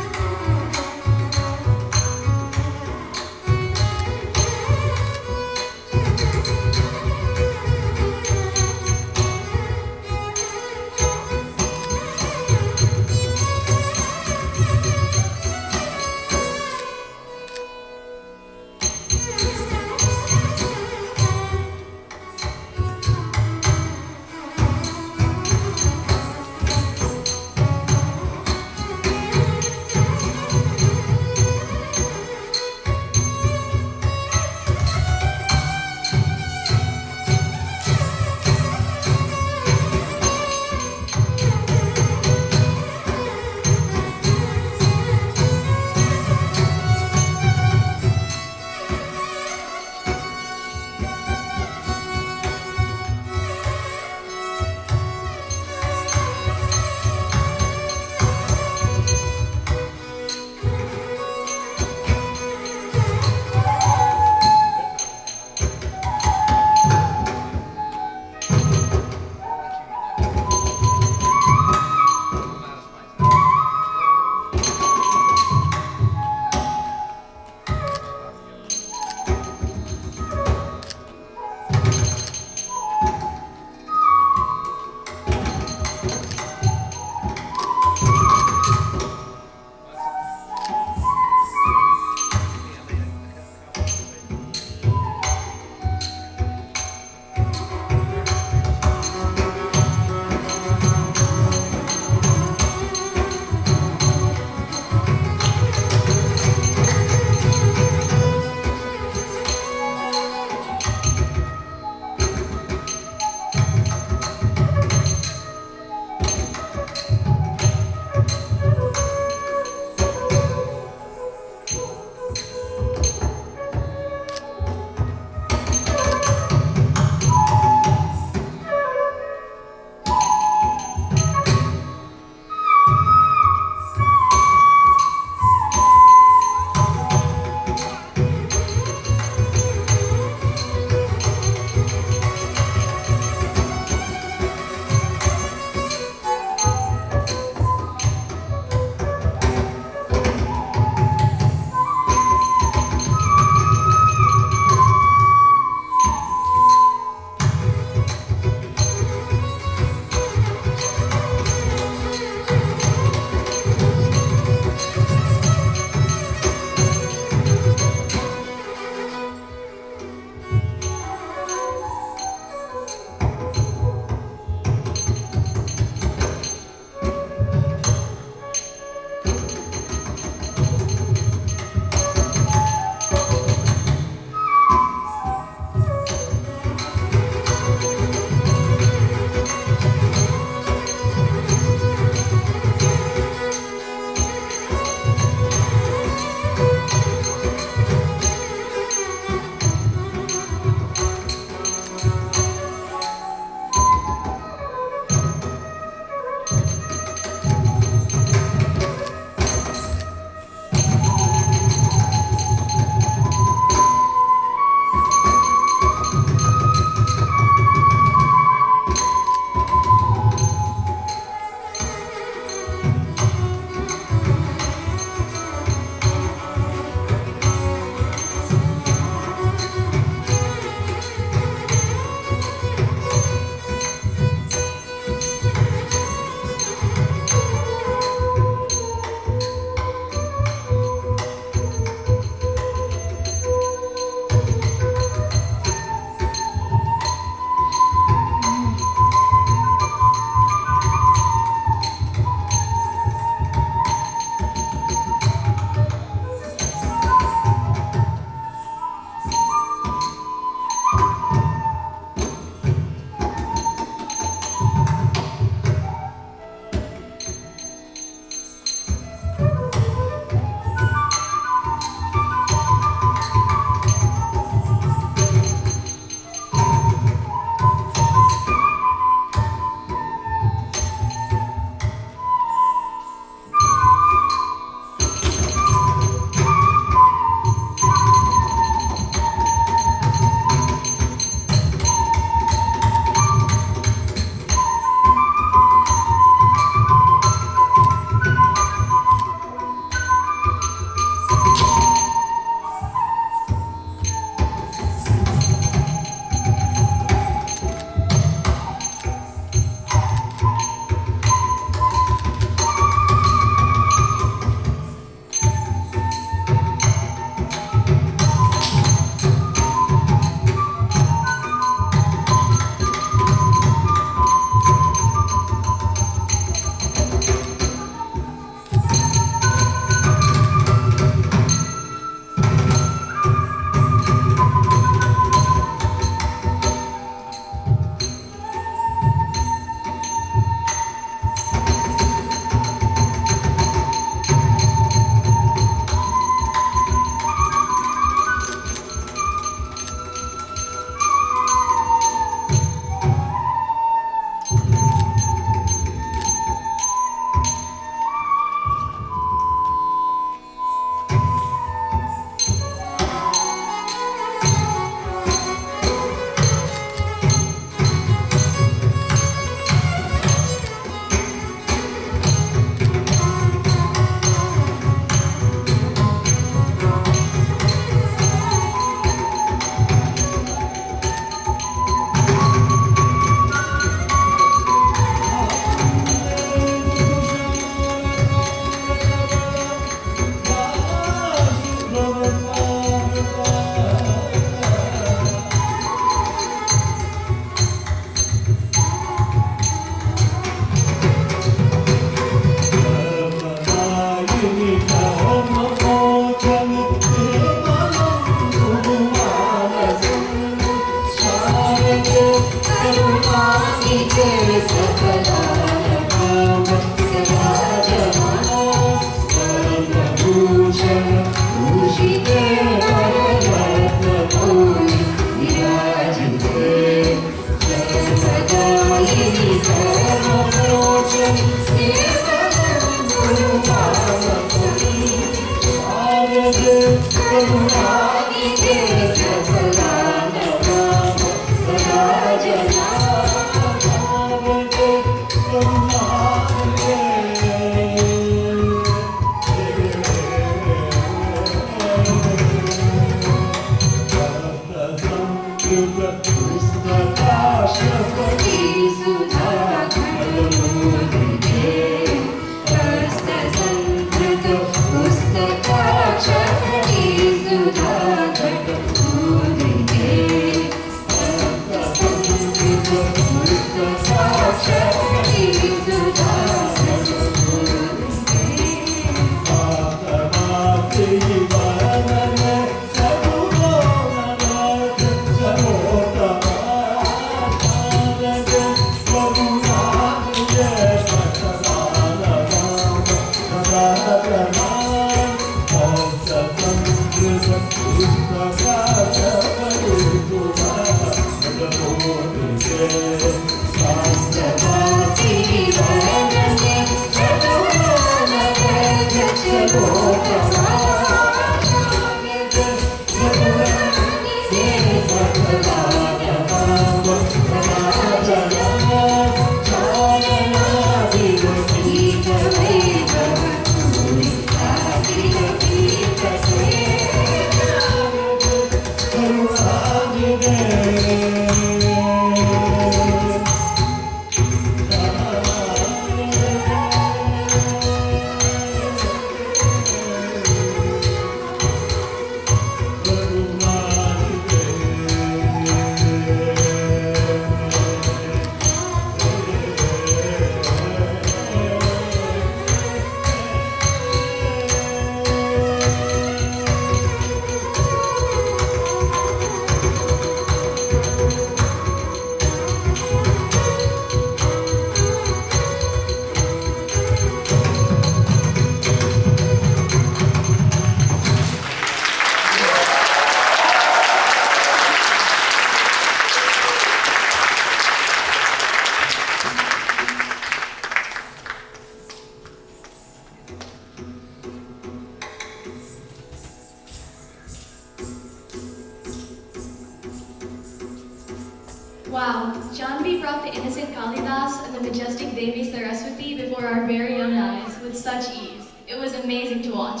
Wow, Janvi brought the innocent Kalidas and the majestic Devi Saraswati before our very own eyes with such ease. It was amazing to watch.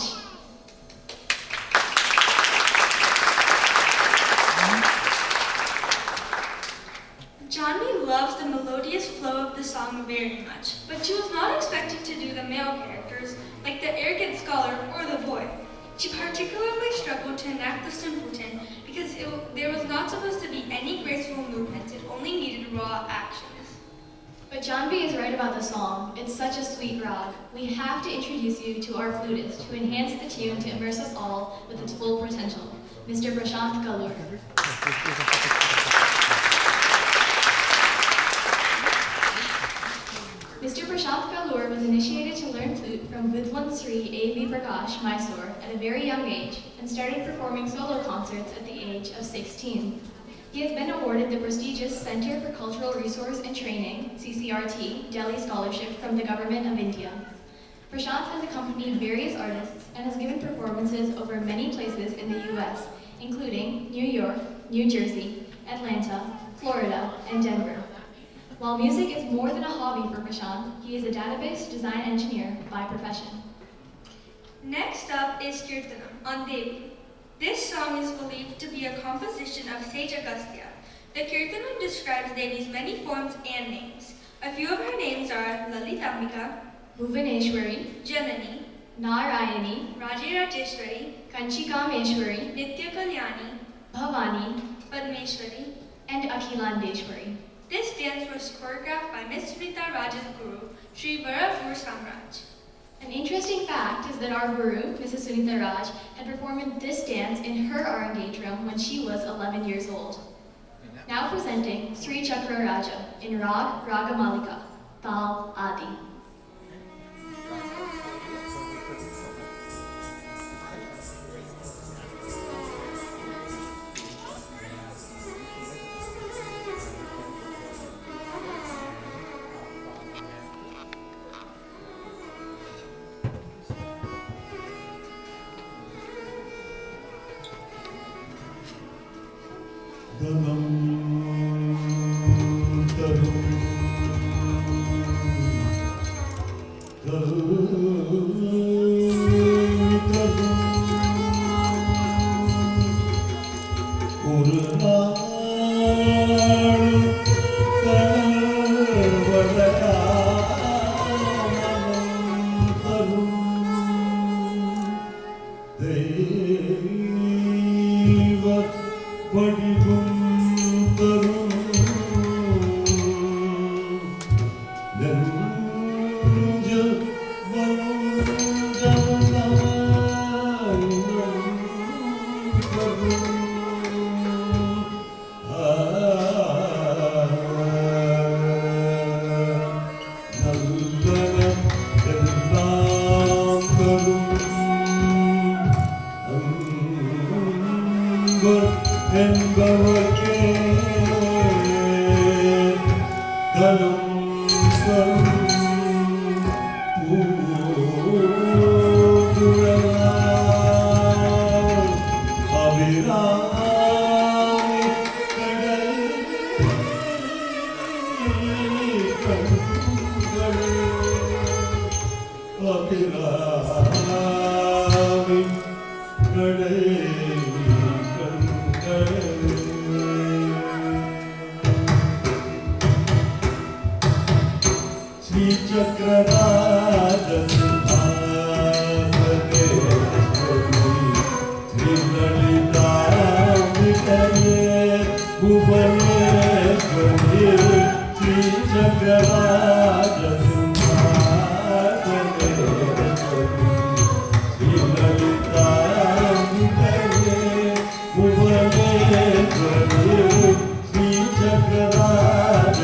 Janvi loves the melodious flow of the song very much, but she was not expected to do the male characters like the arrogant scholar or the boy. She particularly struggled to enact the simpleton because there was not supposed to be any graceful movements, it only needed raw actions. But Janvi is right about the song. It's such a sweet rag. We have to introduce you to our flutist who enhanced the tune to immerse us all with its full potential, Mr. Prashant Kalur. Mr. Prashant Kalur was initiated to learn flute from Vidwan Sri A.V. Prakash, Mysore, at a very young age and started performing solo concerts at the age of 16. He has been awarded the prestigious Center for Cultural Resource and Training, CCRT, Delhi Scholarship from the Government of India. Prashant has accompanied various artists and has given performances over many places in the U.S., including New York, New Jersey, Atlanta, Florida, and Denver. While music is more than a hobby for Prashant, he is a database design engineer by profession. Next up is Kirtanam on Devi. This song is believed to be a composition of Sage Agastya. The Kirtanam describes Devi's many forms and names. A few of her names are Lalitambika, Bhuvaneshwari, Janani, Narayani, Rajeshwari, Kanchikameshwari, Nitya Kalyani, Bhavani, Padmeshwari. and Akhilandeshwari. This dance was choreographed by Miss Sunita Raj's guru, Sri Varavur Samraj. An interesting fact is that our guru, Mrs. Sunita Raj, had performed this dance in her Arangetram when she was 11 years old. Now presenting Sri Chakra Raja in Rag Ragamalika, Tal Adi. Ooh, அபிராமின் கடை ஸ்ரீ சக்கரராஜ சிம்ஹாசனேஸ்வரி ஸ்ரீ லலிதாம்பிகையே புவனேஸ்வரி ஸ்ரீ சக்கரராஜ சிம்ஹாசனேஸ்வரி ஸ்ரீ லலிதாம்பிகையே புவனேஸ்வரி ஸ்ரீ சக்கரராஜ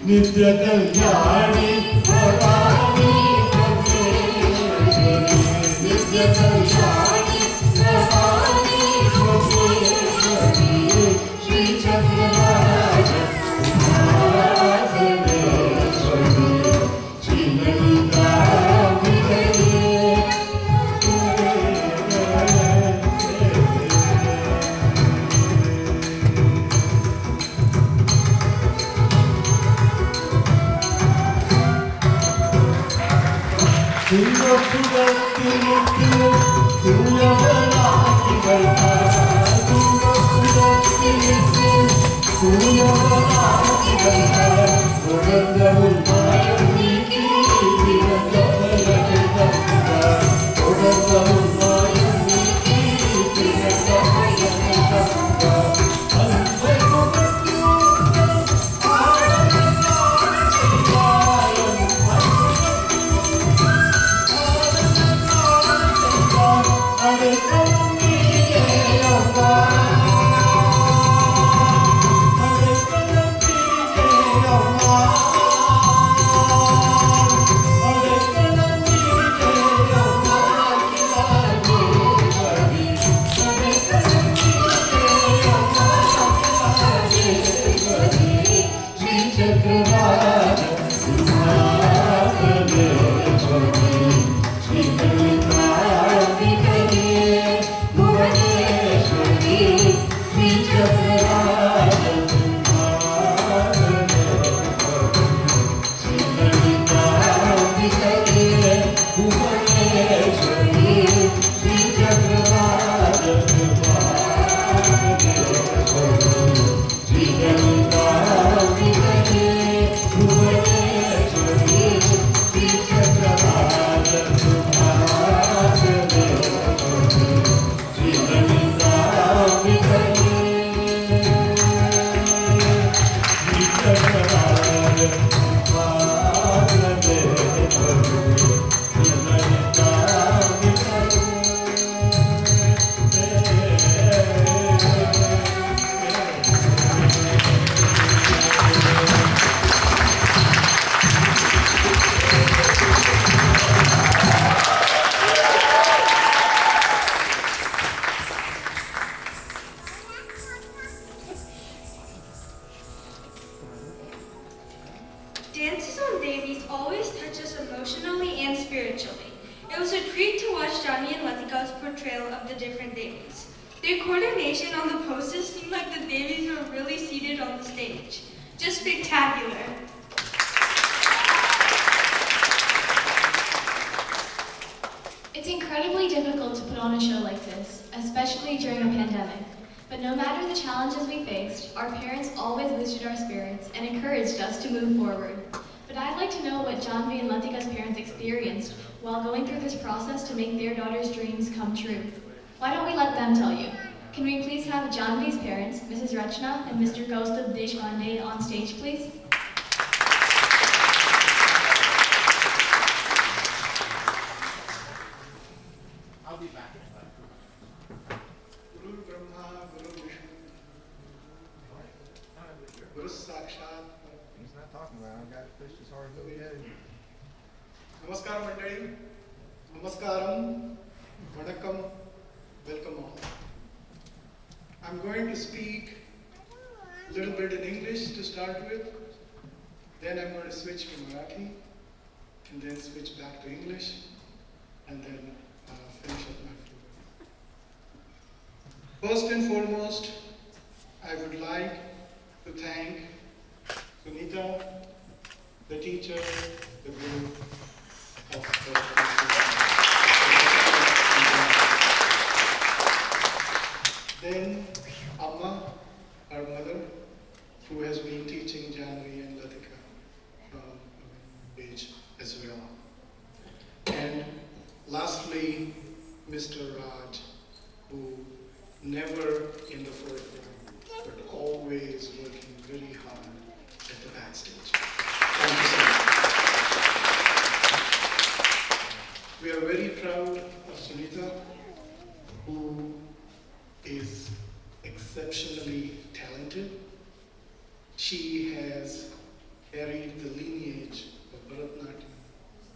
नित्य Kalyani Bhavani Dances on Davies always touch us emotionally and spiritually. It was a treat to watch Johnny and Lathika's portrayal of the different Davies. Their coordination on the poses seemed like the Davies were really seated on the stage. Just spectacular. It's incredibly difficult to put on a show like this, especially during a pandemic. But no matter the challenges we faced, our parents always boosted our spirits and encouraged us to move forward. But I'd like to know what Janhavi and Lathika's parents experienced while going through this process to make their daughter's dreams come true. Why don't we let them tell you? Can we please have Janhavi's parents, Mrs. Rachna and Mr. Kaustubh Deshpande, on stage, please? I'll be back. Guru Brahma, Guru Vishnu, Guru Sakshat. He's not talking about it. I've got to push as hard as we can. Namaskar Mandali, Namaskaram, Vanakkam, welcome all. I'm going to speak a little bit in English to start with, then I'm going to switch to Marathi, and then switch back to English, and then finish up my floor. First and foremost, I would like to thank Sunita, the teacher, the guru of the then Amma, our mother, who has been teaching Janhavi and Lathika from age as well. And lastly, Mr. Raj, who never in the forefront, but always working very hard at the backstage. Thank you so much. We are very proud of Sunita, who is exceptionally talented. She has carried the lineage of Bharatanatyam,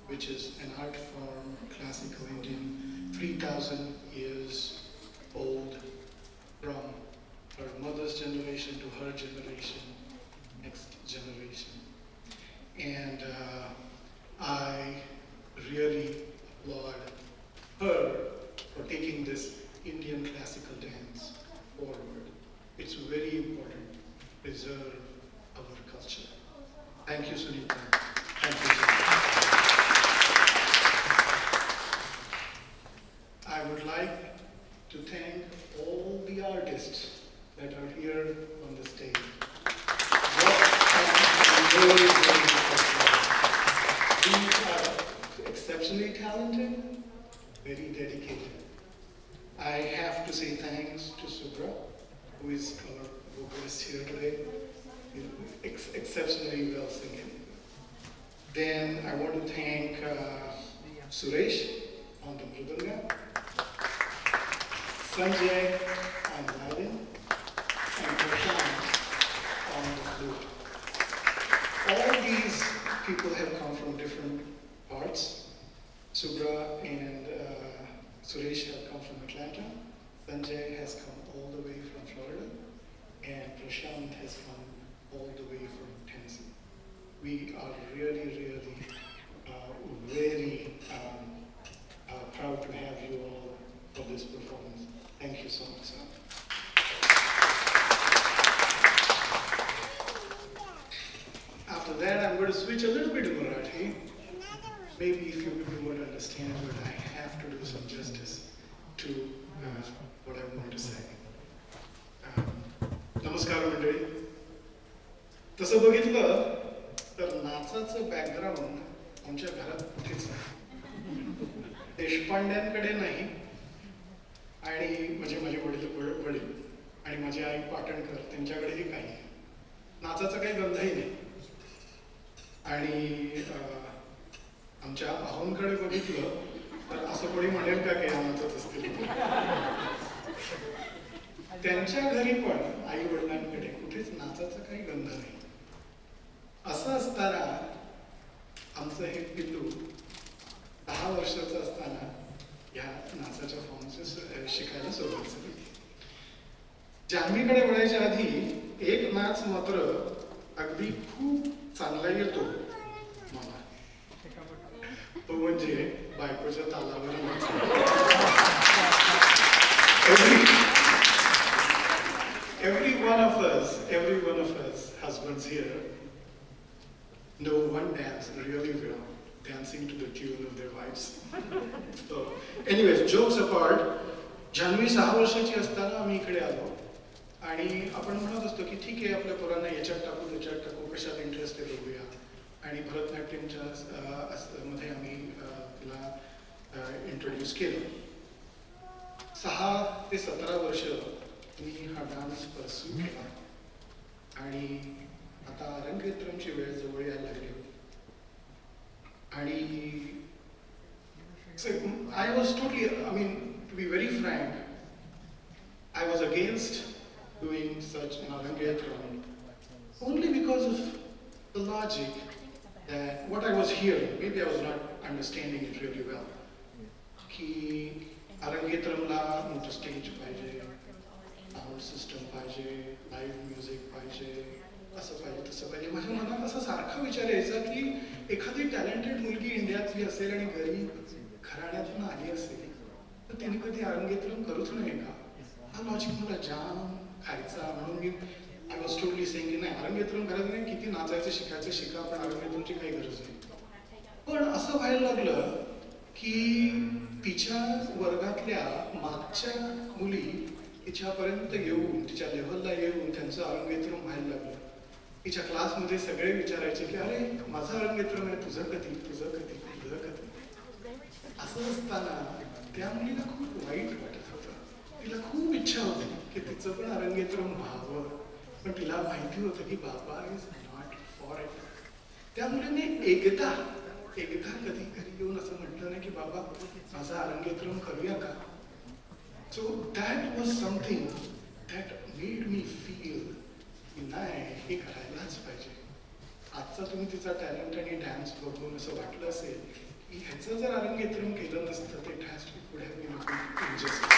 which is an art form, classical Indian, 3,000 years old, from her mother's generation to her generation, next generation. And I really applaud her for taking this Indian classical dance forward. It's very important to preserve our culture. Thank you, Sunita. Thank you so much. talented, very dedicated. I have to say thanks to Subra, who is our vocalist here today. Exceptionally well singing. Then I want to thank Suresh on the mridanga, Sanjay on violin, and Prashant on the flute. All these people have come from different parts. Subra and Suresh have come from Atlanta. Sanjay has come all the way from Florida. And Prashant has come all the way from Tennessee. We are really, very proud to have you all for this performance. Thank you so much, sir. After that, I'm going to switch a little bit to Marathi. Maybe if you people won't understand, but I have to do some justice to what I want to say. नमस्कार मंडळी. तसं बघितलं तर नाचाचं background आमच्या घरात कुठेच नाही. देशपांड्यांकडे नाही आणि म्हणजे माझे वडील आणि माझी आई पाटणकर त्यांच्याकडेही काही नाही. नाचाचा काही गंधही नाही. आणि आमच्या आहोंकडे बघितलं तर असं कोणी म्हणेल का की नाचत असतील. त्यांच्या घरी पण आई वडिलांकडे कुठेच नाचाचा काही गंध नाही. असं असताना आमचं हे पिल्लू 10 वर्षाचं असताना या नाचाच्या फॉर्मचे शिकायला सुरुवात झाली. जान्हवीकडे वळायच्या आधी एक नाच मात्र अगदी खूप चांगला येतो मला. तो म्हणजे बायकोच्या तालावर नाच. Every one of us husbands here know one dance really well, dancing to the tune of their wives. So, anyways, jokes apart, Janhvi 6 वर्षाची असताना आम्ही इकडे आलो आणि आपण म्हणत असतो की ठीक आहे आपल्या पोरांना याच्यात टाकू कशात इंटरेस्ट आहे बघूया. आणि भरतनाट्यमच्या मध्ये आम्ही तिला इंट्रोड्यूस केलं. 6 ते 17 वर्ष मी हा डान्स परस्यू केला आणि आता अरंगेत्रमची वेळ जवळ यायला लागली होती. आणि I was totally, to be very frank, I was against doing such an Arangetram only because of the logic that what I was hearing, maybe I was not understanding it really well, की Arangetramla मोठं stage पाहिजे, sound system पाहिजे, live music पाहिजे, असं पाहिजे तसं पाहिजे. माझ्या मनात असा सारखा विचार यायचा की एखादी टॅलेंटेड मुलगी इंडियातली असेल आणि घराण्यातून आली असेल तर तिने कधी अरंगेत्रम करूच नाही का. हा लॉजिक मला जाम खायचा. म्हणून मी आय वॉज टोटली सेइंग की नाही अरंगेत्रम करायचं नाही, किती नाचायचं शिकायचं शिका, पण अरंगेत्रमची काही गरज नाही. पण असं व्हायला लागलं की तिच्या वर्गातल्या मागच्या मुली तिच्यापर्यंत येऊन, तिच्या लेव्हलला येऊन त्यांचं अरंगेत्रम व्हायला लागलं. तिच्या क्लासमध्ये सगळे विचारायचे की अरे माझं अरंगेत्रम आहे, तुझं कधी. असं असताना त्या मुलीला खूप वाईट वाटत होतं. तिला खूप इच्छा होती की तिचं पण अरंगेत्रम व्हावं, पण तिला माहिती होतं की बाबा इज नॉट फॉर इट. त्या मुलीने एकदा कधी घरी येऊन असं म्हटलं नाही की बाबा माझा अरंगेत्रम करूया का. So that was something that made me feel की नाही हे करायलाच पाहिजे. आजचा तुम्ही तिचा टॅलेंट आणि डान्स बघून असं वाटलं असेल की ह्याचं जर अरंगेत्रम केलं नसतं ते कुड हॅव बीन injustice.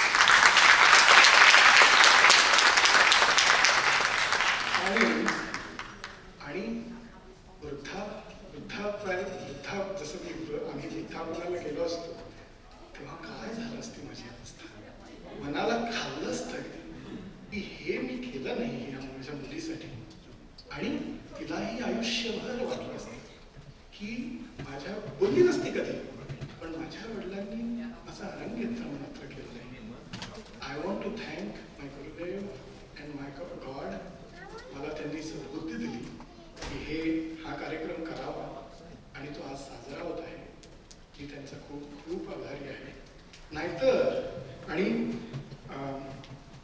आणि वृद्धाप्राय जसं की आम्ही वृद्धापनाला गेलो असतो तेव्हा काय झालं असते माझी अवस्था. मनाला खाल्लं असतं की हे मी केलं नाही या माझ्या मुलीसाठी. आणि तिलाही आयुष्यभर वाटलं असतं की माझ्या बोलली नसती कधी पण माझ्या वडिलांनी माझा अरंगेत्रम नाहीतर आणि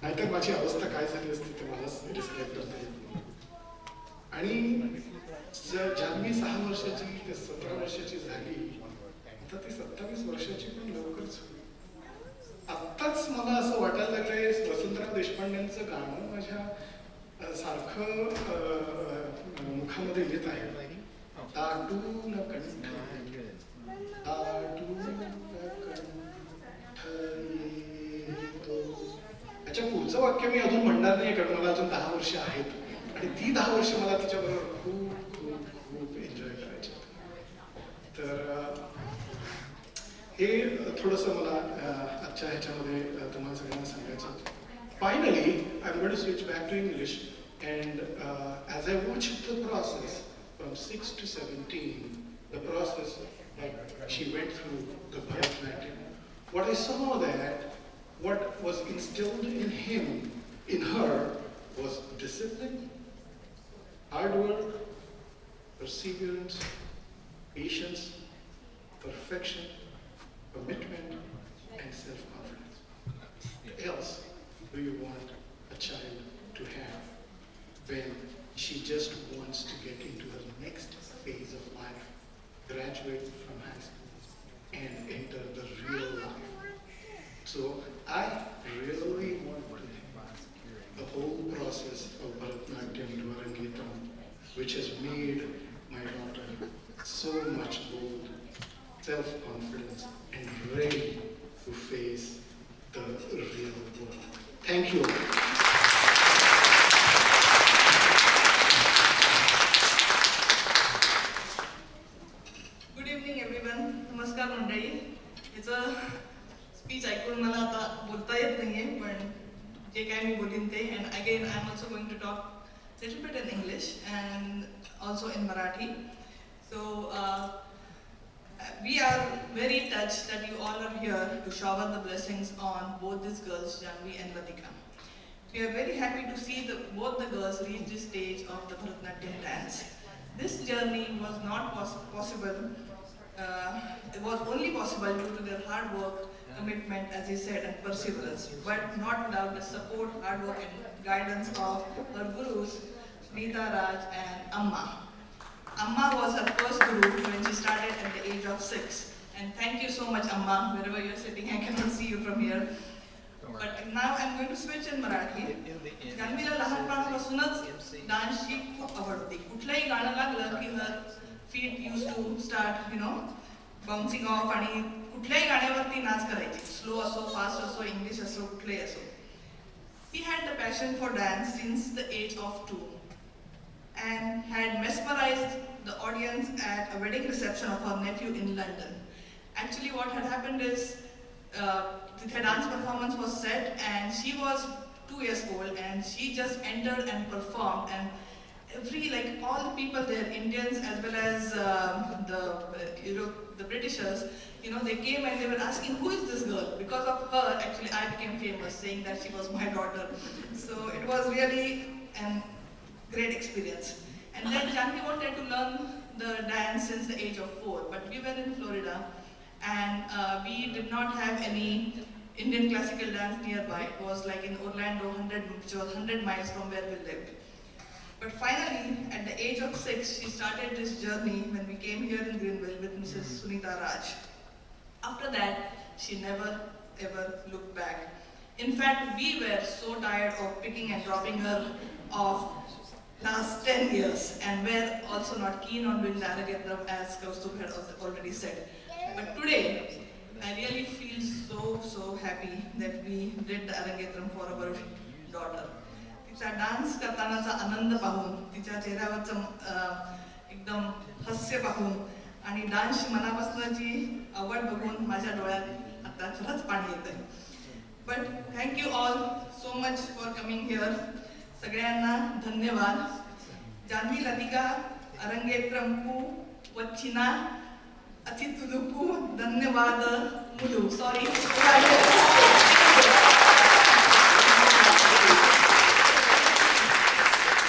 नाहीतर माझी अवस्था काय झाली असती ते मलाच डिस्क्राईब करता येत नाही. आणि जान्हवी 6 वर्षाची ते 17 वर्षाची झाली, आता ती 27 वर्षाची पण लवकरच होईल. आत्ताच मला असं वाटायला लागलंय वसंतराव देशपांडेंचं गाणं माझ्या सारखं मुखामध्ये येत आहे. दाटून कंठ, दाटून कंठ येतो. याच्या पुढचं वाक्य मी अजून म्हणणार नाही कारण मला अजून 10 वर्ष आहेत आणि ती 10 वर्ष मला तिच्याबरोबर खूप खूप खूप एन्जॉय करायची. तर हे थोडंसं मला आजच्या ह्याच्यामध्ये तुम्हाला सगळ्यांना सांगायचं. Finally, I'm going to switch back to English, and as I watched the process from 6 to 17, the process that she went through the Bharatanatyam, what I saw that what was instilled in him, in her, was discipline, hard work, perseverance, patience, perfection, commitment, and self-confidence. What else do you want a child to have when she just wants to get into her next phase of life, graduate from high school, and enter the real life? So I really want to thank the whole process of Bharatanatyam to Arangetram, which has made my daughter so much bold, self-confidence, and ready to face the real world. Thank you. Good evening everyone. नमस्कार मंडळी. याचं speech ऐकून मला आता बोलता येत नाहीये, पण जे काय मी बोलीन ते. And again I am also going to talk little bit in English and also in Marathi. So we are very touched that you all are here to shower the blessings on both these girls, Janhvi and Lathika. We are very happy to see both the girls reach this stage of the Bharatanatyam dance. This journey was not possible. It was only possible due to their hard work, commitment, as he said, and perseverance. But not without the support, hard work, and guidance of her gurus, Sunita Raj and Amma. Amma was her first guru when she started at the age of 6. And thank you so much, Amma. Wherever you're sitting, I cannot see you from here. But now I'm going to switch in Marathi. जान्हवीला लहानपणापासूनच डान्सची खूप आवड होती. कुठलंही गाणं लागलं की her feet used to start, bouncing off आणि कुठल्याही गाण्यावरती नाच करायची. स्लो असो, फास्ट असो, इंग्लिश असो, कुठलेही असो. He had the passion for dance since the age of 2 and had mesmerized the audience at a wedding reception of her nephew in London. Actually, what had happened is the dance performance was set and she was 2 years old and she just entered and performed, and all the people there, Indians as well as the Britishers, they came and they were asking, who is this girl? Because of her, actually, I became famous, saying that she was my daughter. So it was really an great experience. And then Janhvi wanted to learn the dance since the age of 4, but we were in Florida and we did not have any Indian classical dance nearby. It was like in Orlando, which was 100 miles from where we lived. But finally, at the age of 6, she started this journey when we came here in Greenville with Mrs. Sunita Raj. After that, she never ever looked back. In fact, we were so tired of picking and dropping her off last 10 years and were also not keen on doing the Arangetram, as Kaustubh had already said. But today, I really feel so happy that we did the Arangetram for our daughter. तिचा dance करतानाचा आनंद पाहून, तिच्या चेहऱ्यावरचं एकदम हास्य पाहून आणि डान्सची मनापासूनची आवड बघून माझ्या डोळ्यात आता खरंच पाणी येतंय. But thank you all so much for coming here. सगळ्यांना धन्यवाद. जान्हवी लतिका अरंगेत्रमकू वच्चिना अतिथुलुकू धन्यवाद मुलु. Sorry.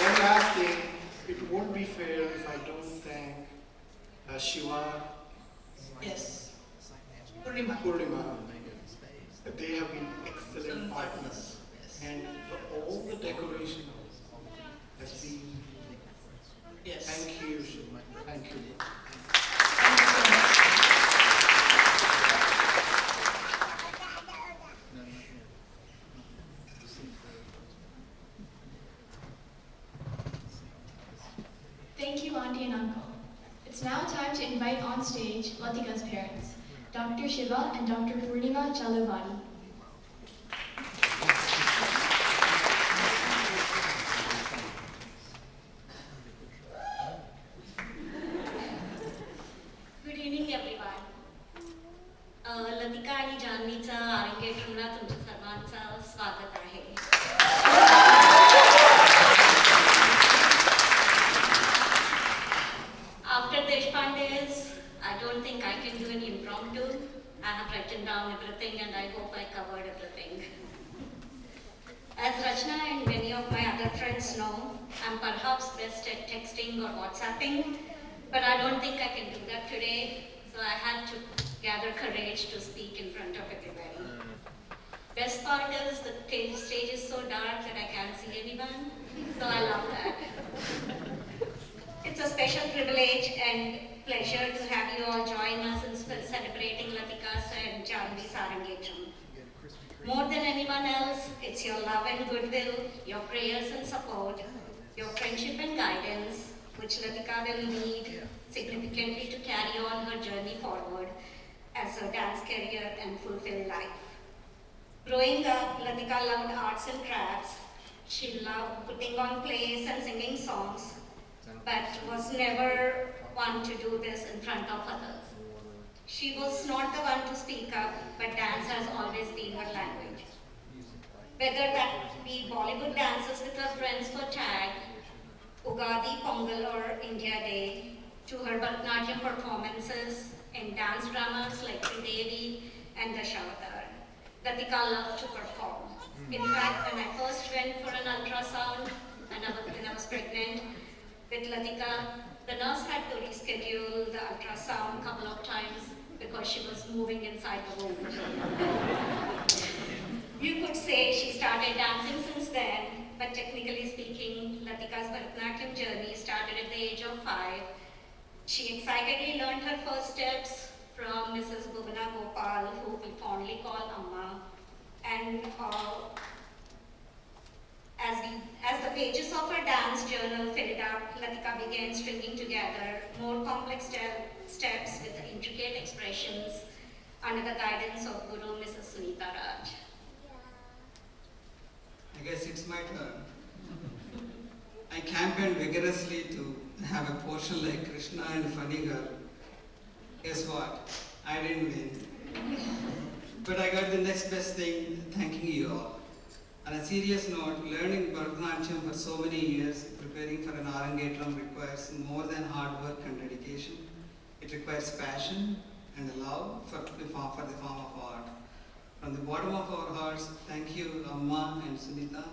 One last thing, it won't be fair if I don't thank Shiva. Yes. Purnima. They have been excellent partners. Yes. And all the decoration has been, Yes. thank you. Thank you. Thank you so much. Thank you, Auntie and Uncle. It's now time to invite on stage Lathika's parents, Dr. Shiva and Dr. Purnima Chaluvadi. Good evening everyone. Latika आणि जान्हवीचा आरंगेट्रमला तुमच्या सर्वांचं स्वागत आहे. After Deshpande's, I don't think I can do an impromptu. I have written down everything and I hope I covered everything. As Rachna and many of my other friends know, I'm perhaps best at texting or WhatsApping, but I don't think I can do that today, so I had to gather courage to speak in front of everybody. Best part is the stage is so dark that I can't see anyone, so I love that. It's a special privilege and pleasure to have you all join us in celebrating Lathika's and Janhvi's Arangetram. More than anyone else, it's your love and goodwill, your prayers and support, your friendship and guidance, which Lathika will need significantly to carry on her journey forward as her dance career and fulfill life. Growing up, Lathika loved arts and crafts. She loved putting on plays and singing songs, but was never one to do this in front of others. She was not the one to speak up, but dance has always been her language. Whether that be Bollywood dances with her friends for tag, Ugadi, Pongal or India Day, to her Bharatanatyam performances in dance dramas like Devi and Dashavatar, Lathika loved to perform. In fact, when I first went for an ultrasound when I was pregnant with Lathika, the nurse had to reschedule the ultrasound a couple of times because she was moving inside the womb. You could say she started dancing since then, but technically speaking, Lathika's Bharatanatyam journey started at the age of 5. She excitedly learned her first steps from Mrs. Bhuvana Gopal, who we fondly call Amma, and as the pages of her dance journal filled up, Lathika began stringing together more complex steps with intricate expressions under the guidance of Guru Mrs. Sunita Raj. I guess it's my turn. I campaigned vigorously to have a portion like Krishna and Funny Girl. Guess what? I didn't win. But I got the next best thing, thanking you all. On a serious note, learning Bharatanatyam for so many years, preparing for an Arangetram requires more than hard work and dedication. It requires passion and a love for the form of art. From the bottom of our hearts, thank you, Amma and Sunita,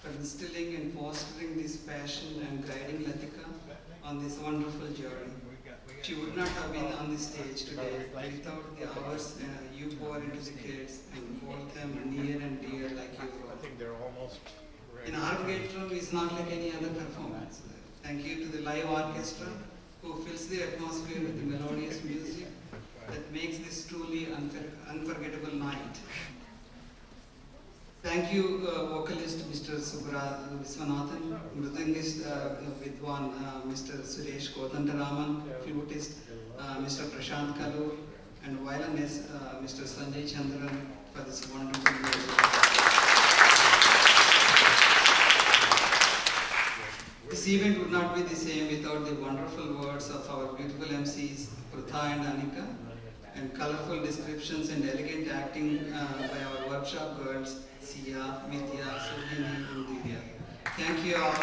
for instilling and fostering this passion and guiding Lathika on this wonderful journey. She would not have been on the stage today without the hours you pour into the kids and hold them near and dear like you I were. think they're almost ready. An Arangetram is not like any other performance. Thank you to the live orchestra who fills the atmosphere with the melodious music that makes this truly unforgettable night. Thank you, vocalist Mr. Subra Viswanathan, mridangist Vidwan Mr. Suresh Kodandaraman, flutist Mr. Prashant Kalur, and violinist Mr. Sanjay Chandran for this wonderful music. This event would not be the same without the wonderful words of our beautiful MCs, Prutha and Anika, and colorful descriptions and elegant acting by our workshop girls, Sia, Vidya, Suhini, and Divya. Thank you all.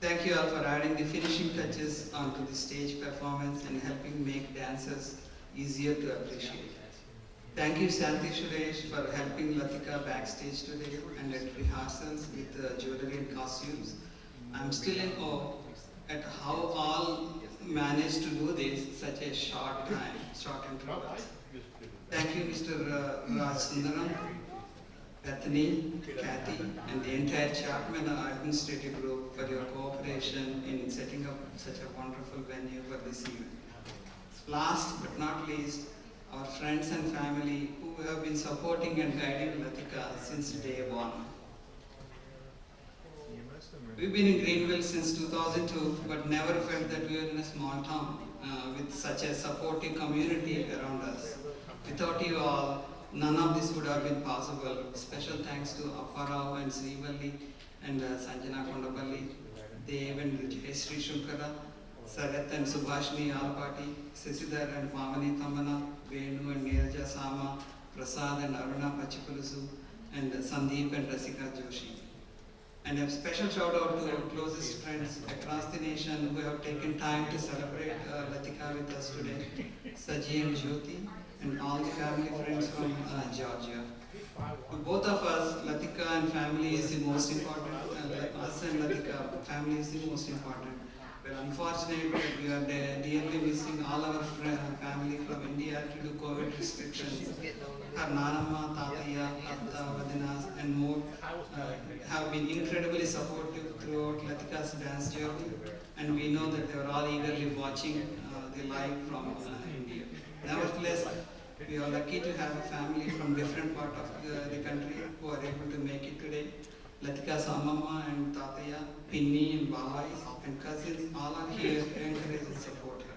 Thank you all for adding the finishing touches onto the stage performance and helping make dancers easier to appreciate. Thank you, Santi Suresh, for helping Lathika backstage today and at rehearsals with jewelry and costumes. I'm still in awe at how all managed to do this such a short time. short introduction. Thank you, Mr. Raj Sundaram, Bethany, Kathy, and the entire Chapman Administrative Group for your cooperation in setting up such a wonderful venue for this event. Last but not least, our friends and family who have been supporting and guiding Lathika since day one. We've been in Greenville since 2002, but never felt that we were in a small town with such a supportive community around us. Without you all, none of this would have been possible. Special thanks to Apparao and Srivalli and Sanjana Kondapalli, Dev and Jayasri Shukara, Sarath and Subhashini Alpati, Sasidhar and Pavani Tamana, Venu and Neerja Sama, Prasad and Aruna Pachipulusu, and Sandeep and Rasika Joshi. And a special shout out to our closest friends across the nation who have taken time to celebrate Lathika with us today, Saji and Jyoti, and all the family friends from Georgia. To both of us, Lathika and family is the most important. Us and Lathika, family is the most important. We're unfortunate that we are dearly missing all our family from India due to COVID restrictions. Her Nanamma, Tataya, Atta, Vadinas, and more have been incredibly supportive throughout Lathika's dance journey, and we know that they were all eagerly watching the live from India. Nevertheless, we are lucky to have a family from different part of the country who are able to make it today. Lathika's Amamma and Tataya, Pinni and Bawai and cousins all are here to encourage and support her.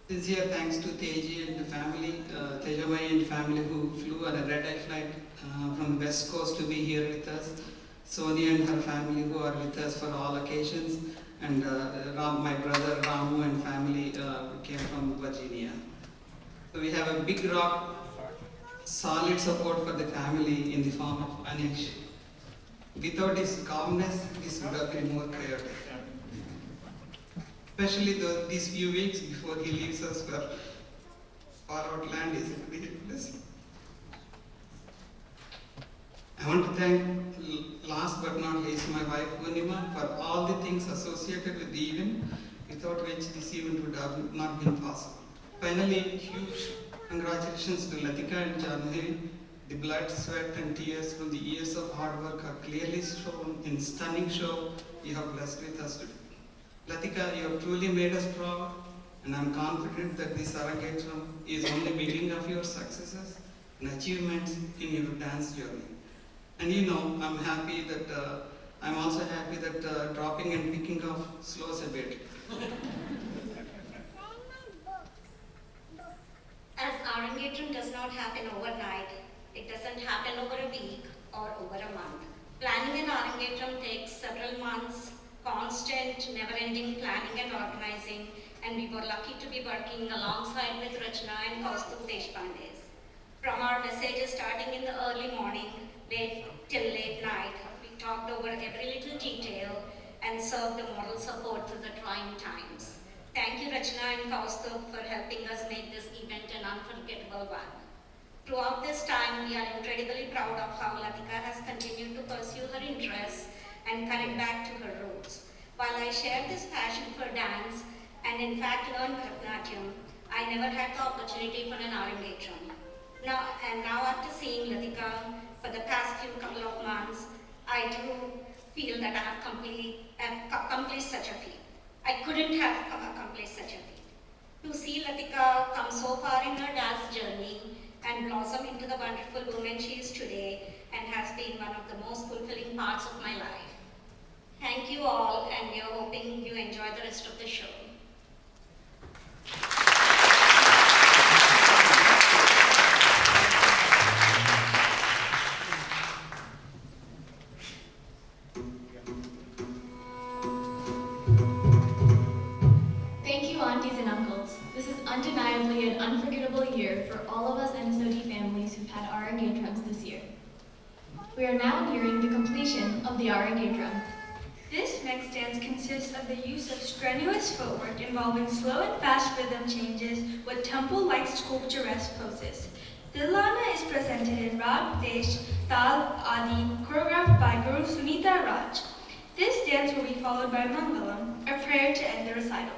Sincere thanks to Teji and the family, Tejamai and family who flew on a red-eye flight from the west coast to be here with us. Sonia and her family who are with us for all occasions, and my brother Ramu and family came from Virginia. So we have a big rock, solid support for the family in the form of Anish. Without his calmness, this would have been more chaotic. Especially these few weeks before he leaves us for far out land is really blessing. I want to thank, last but not least, my wife Purnima for all the things associated with the event, without which this event would have not been possible. Finally, huge congratulations to Lathika and Janhavi. The blood, sweat and tears from the years of hard work are clearly shown in stunning show you have blessed with us today. Lathika, you have truly made us proud, and I am confident that this Arangetram is only the beginning of your successes and achievements in your dance journey. And you know, I'm also happy that dropping and picking up slows a bit. As Arangetram does not happen overnight, it doesn't happen over a week or over a month. Planning an Arangetram takes several months, constant, never-ending planning and organizing, and we were lucky to be working alongside with Rachna and Kaustubh Deshpande. From our messages starting in the early morning, till late night, we talked over every little detail and served the moral support through the trying times. Thank you, Rachna and Kaustubh, for helping us make this event an unforgettable one. Throughout this time, we are incredibly proud of how Lathika has continued to pursue her interests and connect back to her roots. While I shared this passion for dance and in fact learned Bharatanatyam, I never had the opportunity for an Arangetram. Now after seeing Lathika for the past couple of months, I do feel that I have accomplished such a feat. I couldn't have accomplished such a feat. To see Lathika come so far in her dance journey and blossom into the wonderful woman she is today and has been one of the most fulfilling parts of my life. Thank you all, and we are hoping you enjoy the rest of the show. Thank you, aunties and uncles. This is undeniably an unforgettable year for all of us NSOD families who've had Arangetrams this year. We are now nearing the completion of the Arangetram. This next dance consists of the use of strenuous footwork involving slow and fast rhythm changes with temple-like sculpturesque poses. Dilana is presented in Rag Desh, Tal, Adi, choreographed by Guru Sunita Raj. This dance will be followed by Mangalam, a prayer to end the recital.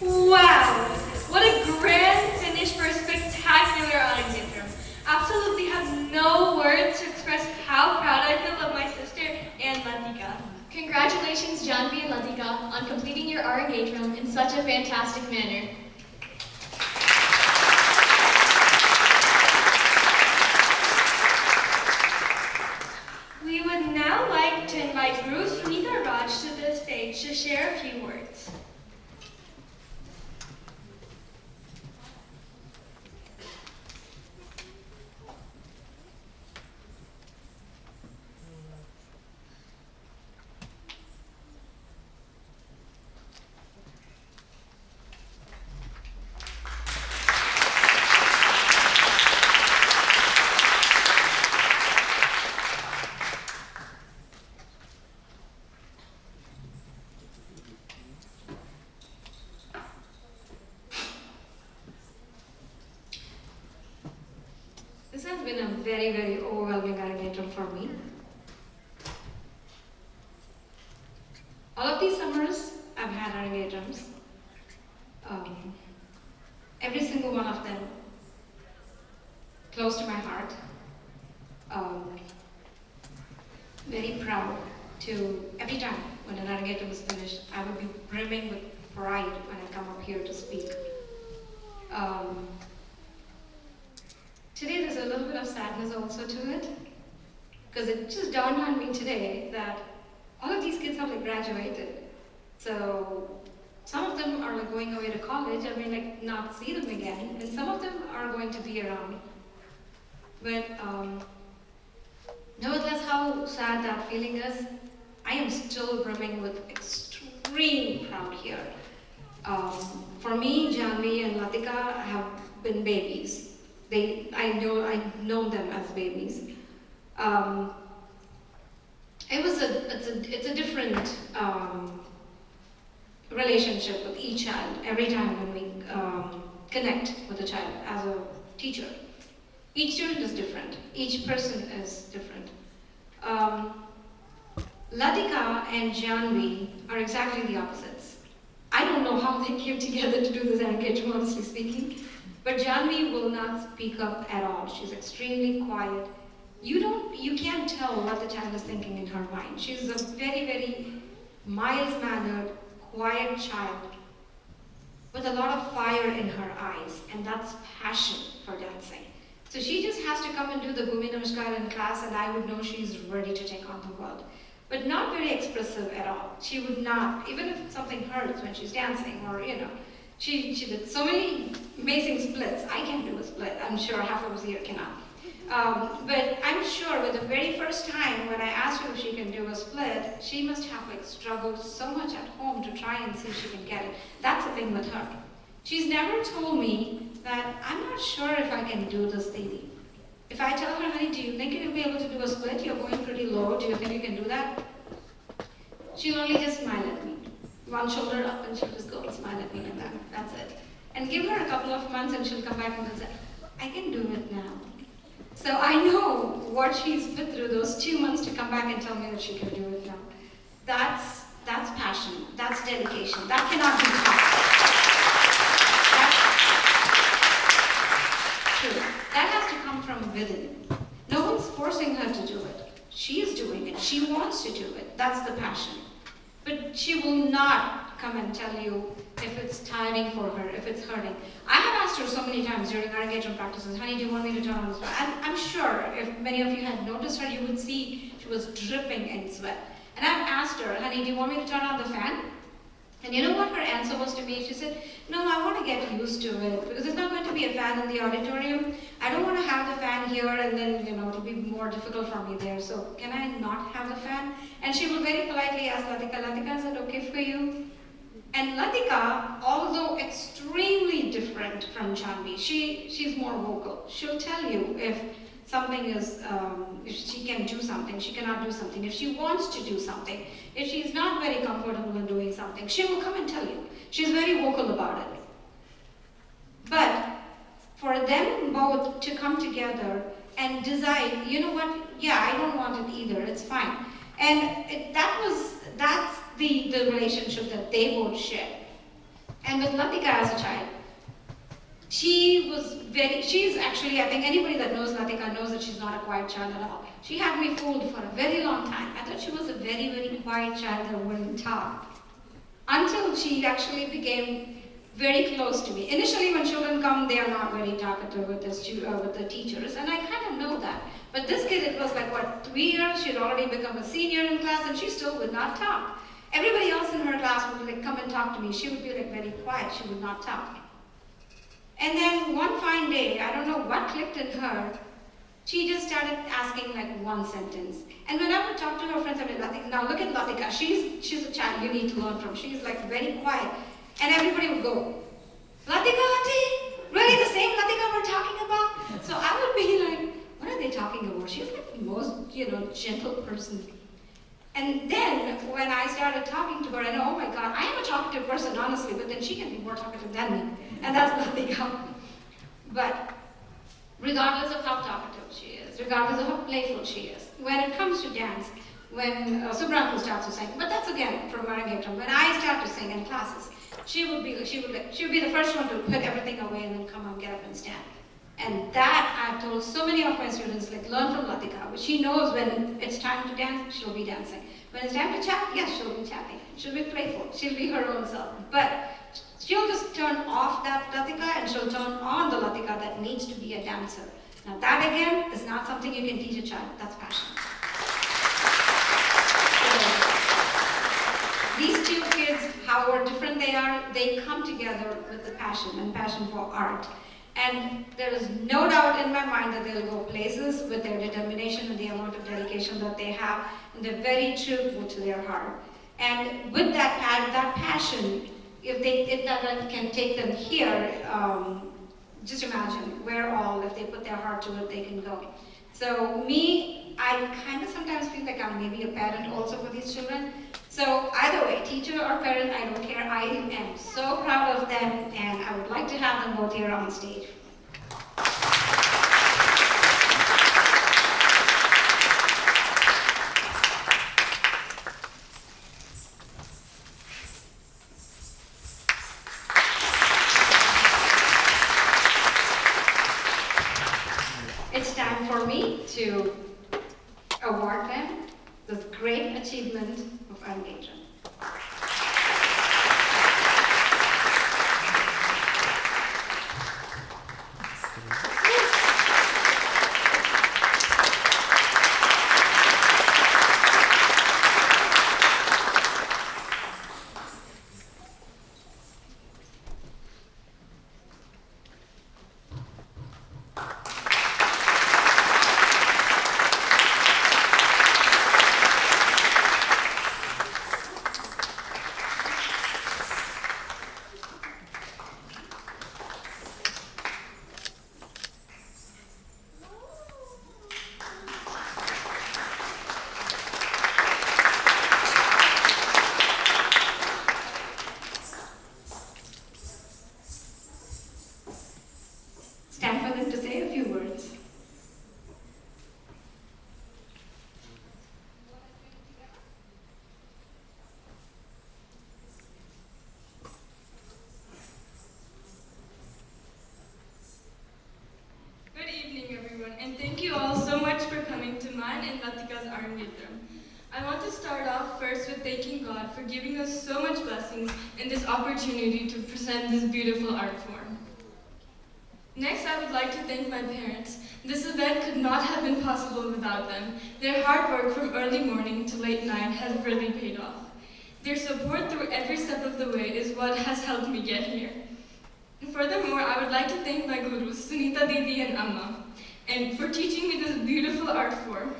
Wow! What a grand finish for a spectacular Arangetram. Absolutely have no words to express how proud I feel of my sister and Lathika. Congratulations, Janvi and Lathika, on completing your Arangetram in such a fantastic manner. We would now like to invite Guru Sunita Raj to the stage to share a few words. This has been a very, very overwhelming Arangetram for me. All of these summers, I've had Arangetrams. Every single one of them close to my heart. Very proud to, every time when an Arangetram is finished, I would be brimming with pride when I come up here to speak. Today there's a little bit of sadness also to it, because it just dawned on me today that all of these kids have like graduated. So some of them are like going away to college, I may like not see them again, and some of them are going to be around. But nevertheless, how sad that feeling is, I am still brimming with extreme proud here. For me, Janvi and Lathika have been babies. I've known them as babies. It's a different relationship with each child every time when we connect with a child as a teacher. Each student is different. Each person is different. Lathika and Janvi are exactly the opposites. I don't know how they came together to do this Arangetram, honestly speaking. But Janvi will not speak up at all. She's extremely quiet. You can't tell what the child is thinking in her mind. She's a very, very mild-mannered, quiet child with a lot of fire in her eyes, and that's passion for dancing. So she just has to come and do the Bhumi Namaskar in class, and I would know she's ready to take on the world. But not very expressive at all. She would not, even if something hurts when she's dancing, or she did so many amazing splits. I can't do a split. I'm sure half of us here cannot. But I'm sure with the very first time when I asked her if she can do a split, she must have like struggled so much at home to try and see if she can get it. That's the thing with her. She's never told me that I'm not sure if I can do this, baby. If I tell her, honey, do you think you'll be able to do a split? You're going pretty low. Do you think you can do that? She'll only just smile at me. One shoulder up, and she'll just go and smile at me like that. That's it. And give her a couple of months and she'll come back and say, I can do it now. So I know what she's put through those 2 months to come back and tell me that she can do it now. That's passion, that's dedication, that cannot be taught. That's true. That has to come from within. No one's forcing her to do it. She is doing it. She wants to do it. That's the passion. But she will not come and tell you if it's tiring for her, if it's hurting. I have asked her so many times during our engagement practices, honey, do you want me to turn on the fan? And I'm sure if many of you had noticed her, you would see she was dripping in sweat. And I've asked her, honey, do you want me to turn on the fan? And you know what her answer was to me? She said, no, I want to get used to it because there's not going to be a fan in the auditorium. I don't want to have the fan here and then, it'll be more difficult for me there. So can I not have the fan? And she will very politely ask Lathika, is that okay for you? And Lathika, although extremely different from Janhavi, she's more vocal. She'll tell you if something is, if she can do something, she cannot do something. If she wants to do something, if she's not very comfortable in doing something, she will come and tell you. She's very vocal about it. But for them both to come together and decide, you know what, yeah, I don't want it either, it's fine. And that's the relationship that they both share. And with Lathika as a child, she's actually, I think anybody that knows Lathika knows that she's not a quiet child at all. She had me fooled for a very long time. I thought she was a very, very quiet child that wouldn't talk. Until she actually became very close to me. Initially when children come, they are not very talkative with the teachers, and I kind of know that. But this kid, it was like, 3 years, she'd already become a senior in class, and she still would not talk. Everybody else in her class would come and talk to me. She would be very quiet, she would not talk. And then one fine day, I don't know what clicked in her, she just started asking one sentence. And when I would talk to her friends, I mean, now look at Lathika, she's a child you need to learn from. She's very quiet. And everybody would go, Lathika auntie, really the same Lathika we're talking about? So I would be like, what are they talking about? She's the most, gentle person. And then when I started talking to her, I know, oh my God, I am a talkative person, honestly, but then she can be more talkative than me. And that's Lathika. But regardless of how talkative she is, regardless of how playful she is, when it comes to dance, when Subranku starts to sing, but that's again from Arangetram, when I start to sing in classes, she would be the first one to put everything away and then come and get up and stand. And that I've told so many of my students, learn from Lathika. She knows when it's time to dance, she'll be dancing. When it's time to chat, yes, she'll be chatting. She'll be playful. She'll be her own self. But she'll just turn off that Lathika and she'll turn on the Lathika that needs to be a dancer. Now that again is not something you can teach a child. That's passion. So, these two kids, however different they are, they come together with the passion and passion for art. And there is no doubt in my mind that they'll go places with their determination and the amount of dedication that they have, and they're very true to their heart. And with that passion, if that can take them here, just imagine if they put their heart to it, they can go. So me, I kind of sometimes feel like I'm maybe a parent also for these children. So either way, teacher or parent, I don't care. I am so proud of them, and I would like to have them both here on stage. It's time for me to award them this great achievement of Arangetram. Arangetram. I want to start off first with thanking God for giving us so much blessings and this opportunity to present this beautiful art form. Next, I would like to thank my parents. This event could not have been possible without them. Their hard work from early morning to late night has really paid off. Their support through every step of the way is what has helped me get here. And furthermore, I would like to thank my gurus, Sunita Didi and Amma, and for teaching me this beautiful art form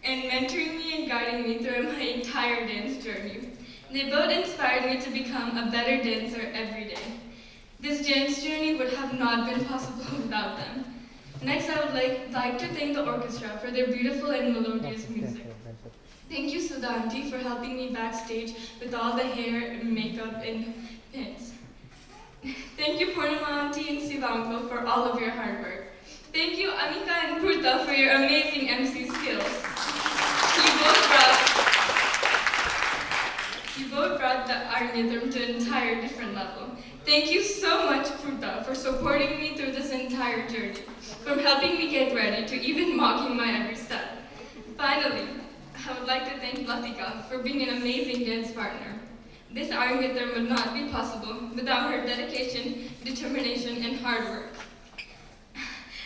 and mentoring me and guiding me through my entire dance journey. They both inspired me to become a better dancer every day. This dance journey would have not been possible without them. Next, I would like to thank the orchestra for their beautiful and melodious music. Thank you, Sudha Auntie, for helping me backstage with all the hair and makeup and pins. Thank you, Purnima Auntie and Siva Uncle, for all of your hard work. Thank you, Anika and Purta, for your amazing MC skills. You both brought the Arangetram to an entire different level. Thank you so much, Purta, for supporting me through this entire journey, from helping me get ready to even mocking my every step. Finally, I would like to thank Lathika for being an amazing dance partner. This Arangetram would not be possible without her dedication, determination, and hard work.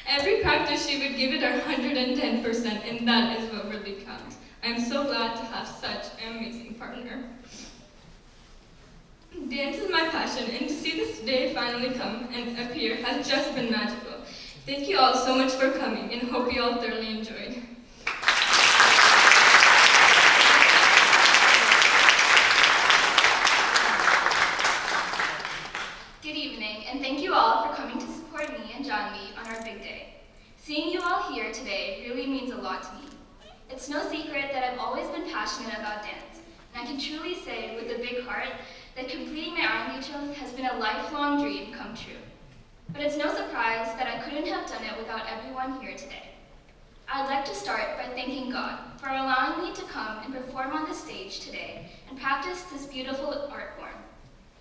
Every practice she would give it 110%, and that is what really counts. I'm so glad to have such an amazing partner. Dance is my passion, and to see this day finally come and appear has just been magical. Thank you all so much for coming, and hope you all thoroughly enjoyed. Good evening, and thank you all for coming to support me and Janvi on our big day. Seeing you all here today really means a lot to me. It's no secret that I've always been passionate about dance, and I can truly say with a big heart that completing my Arangetram has been a lifelong dream come true. But it's no surprise that I couldn't have done it without everyone here today. I'd like to start by thanking God for allowing me to come and perform on the stage today and practice this beautiful art form.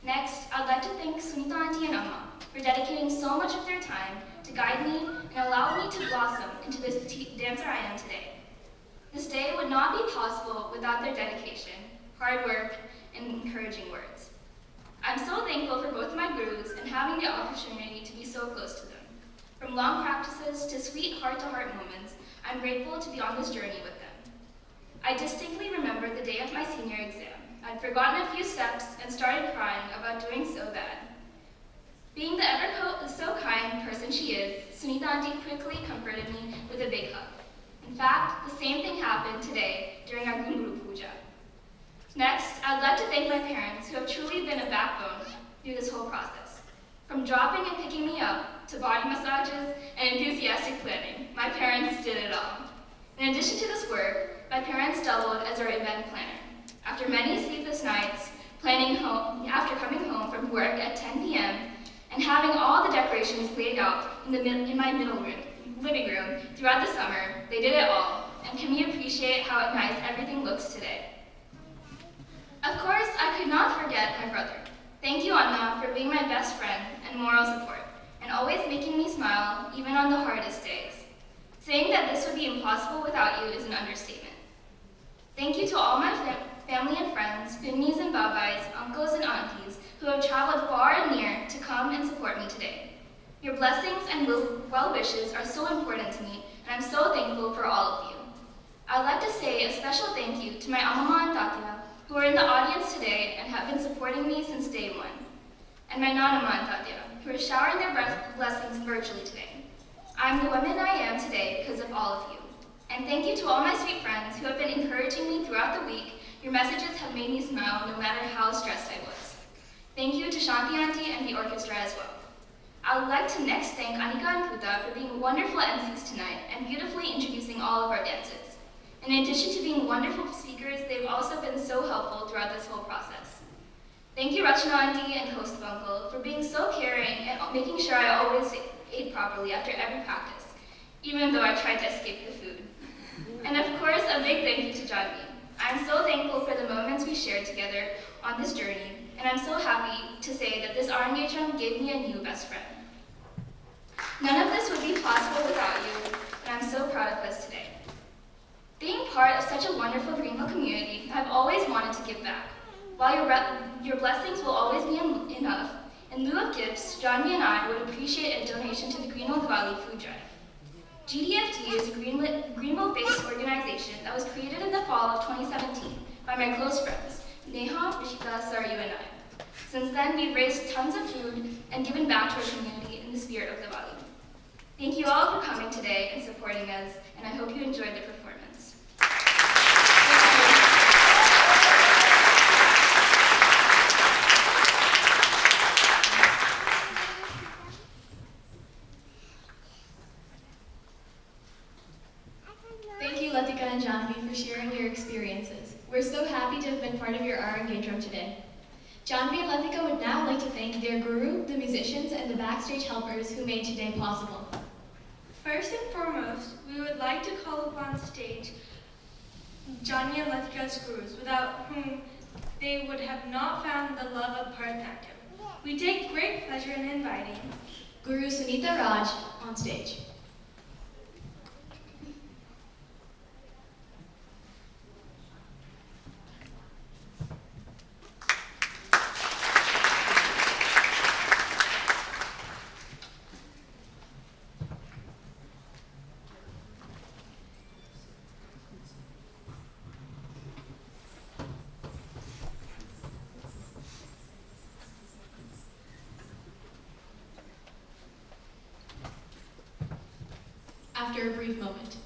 Next, I'd like to thank Sunita Auntie and Amma for dedicating so much of their time to guide me and allow me to blossom into this dancer I am today. This day would not be possible without their dedication, hard work, and encouraging words. I'm so thankful for both my gurus and having the opportunity to be so close to them. From long practices to sweet heart-to-heart moments, I'm grateful to be on this journey with them. I distinctly remember the day of my senior exam. I'd forgotten a few steps and started crying about doing so bad. Being the so kind person she is, Sunita Auntie quickly comforted me with a big hug. In fact, the same thing happened today during our Guru Puja. Next, I'd like to thank my parents who have truly been a backbone through this whole process. From dropping and picking me up to body massages and enthusiastic planning, my parents did it all. In addition to this work, my parents doubled as our event planner. After many sleepless nights, after coming home from work at 10 p.m. and having all the decorations laid out in my living room throughout the summer, they did it all, and can we appreciate how nice everything looks today. Of course, I could not forget my brother. Thank you, Anna, for being my best friend and moral support, and always making me smile even on the hardest days. Saying that this would be impossible without you is an understatement. Thank you to all my family and friends, Pinnis and Babais, uncles and aunties, who have traveled far and near to come and support me today. Your blessings and well wishes are so important to me, and I'm so thankful for all of you. I'd like to say a special thank you to my Amma and Tatya, who are in the audience today and have been supporting me since day one, and my Nanama and Tatya, who are showering their blessings virtually today. I'm the woman I am today because of all of you. And thank you to all my sweet friends who have been encouraging me throughout the week. Your messages have made me smile no matter how stressed I was. Thank you to Shanti Auntie and the orchestra as well. I would like to next thank Anika and Puta for being wonderful MCs tonight and beautifully introducing all of our dances. In addition to being wonderful speakers, they've also been so helpful throughout this whole process. Thank you, Rachna Auntie and Host Uncle, for being so caring and making sure I always ate properly after every practice, even though I tried to escape the food. And of course, a big thank you to Janvi. I'm so thankful for the moments we shared together on this journey, and I'm so happy to say that this Arangetram gave me a new best friend. None of this would be possible without you, and I'm so proud of us today. Being part of such a wonderful Greenville community, I've always wanted to give back. While your blessings will always be enough, in lieu of gifts, Johnny and I would appreciate a donation to the Greenville Diwali food drive. GDFT is a Greenville-based organization that was created in the fall of 2017 by my close friends, Neha, Rishika, Saryu, and I. Since then, we've raised tons of food and given back to our community in the spirit of Diwali. Thank you all for coming today and supporting us, and I hope you enjoyed the performance. Thank you, Lathika and Janhavi, for sharing your experiences. We're so happy to have been part of your Arangetram today. Janhavi and Lathika would now like to thank their guru, the musicians, and the backstage helpers who made today possible. First and foremost, we would like to call upon stage Johnny and Lathika's gurus, without whom they would have not found the love of Parental. We take great pleasure in inviting Guru Sunita Raj on stage. After a brief moment.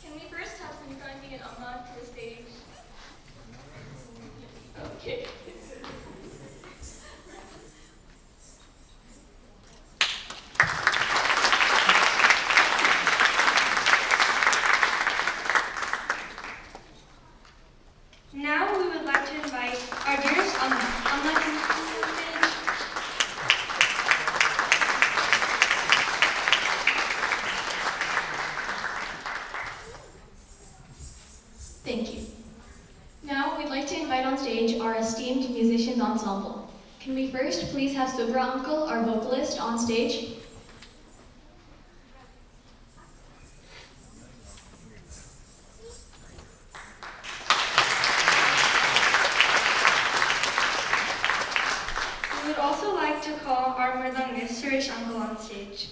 Can we first have Sankanti and Amma to the stage? Okay. Now we would like to invite our dearest Amma. Amma, can you come to the stage? Thank you. Now we'd like to invite on stage our esteemed musicians ensemble. Can we first please have Subra Uncle, our vocalist, on stage? We would also like to call our Mridangist, Suresh Uncle, on stage.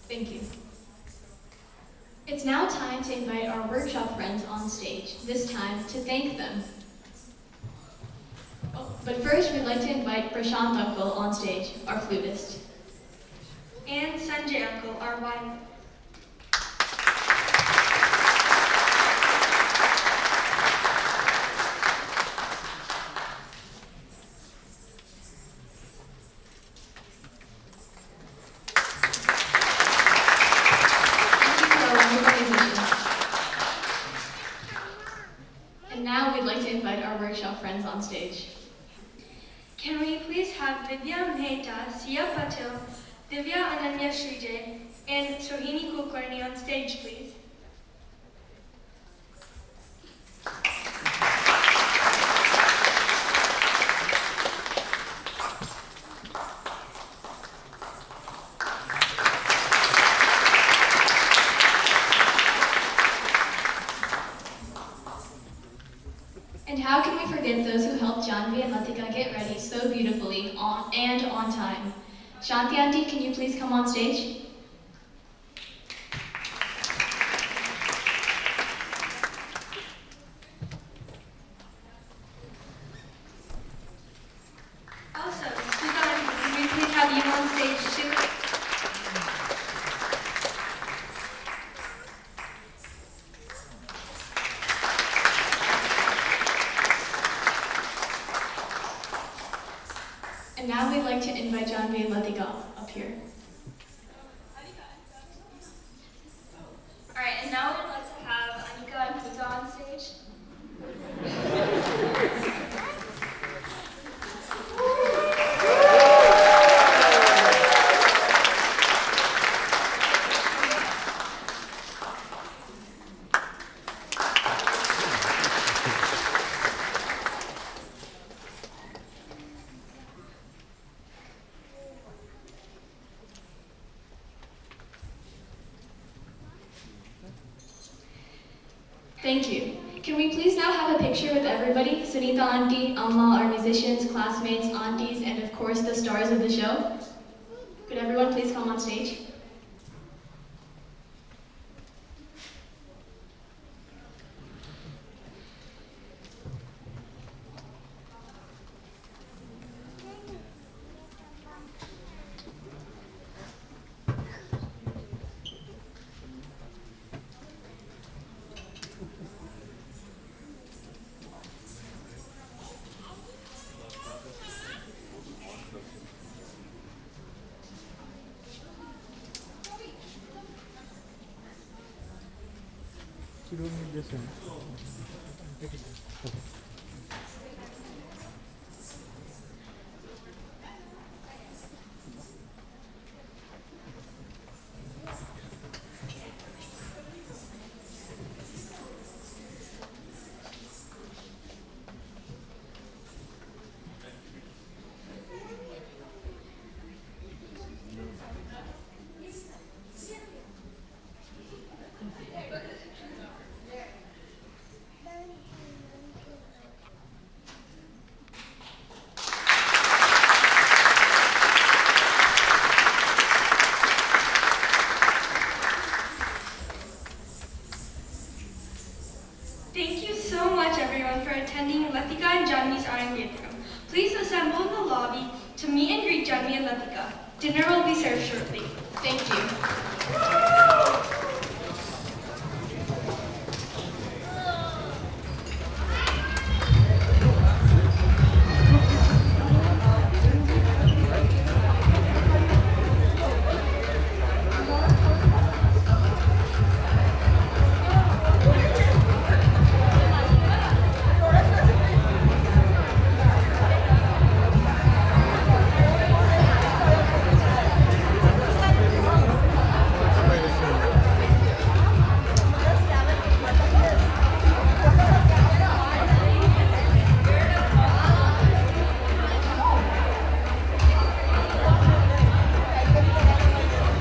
Thank you. It's now time to invite our workshop friends on stage, this time to thank them. Oh, but first we'd like to invite Prashant Uncle on stage, our flutist. And Sanjay Uncle, our wine. Thank you to our wonderful musicians. And now we'd like to invite our workshop friends on stage. Can we please have Vidya Mehta, Sia Patil, Divya Ananya Srijay, and Sohini Kulkarni on stage, please? And how can we forget those who helped Janhavi and Lathika get ready so beautifully on time? Shanti Auntie, can you please come on stage? Also, Suzanne, can we please have you on stage too? And now we'd like to invite Janhavi and Lathika up here. Thank you. Can we please now have a picture with everybody? Sunita auntie, Amma, our musicians, classmates, aunties, and of course the stars of the show. Could everyone please come on stage? You don't need this one.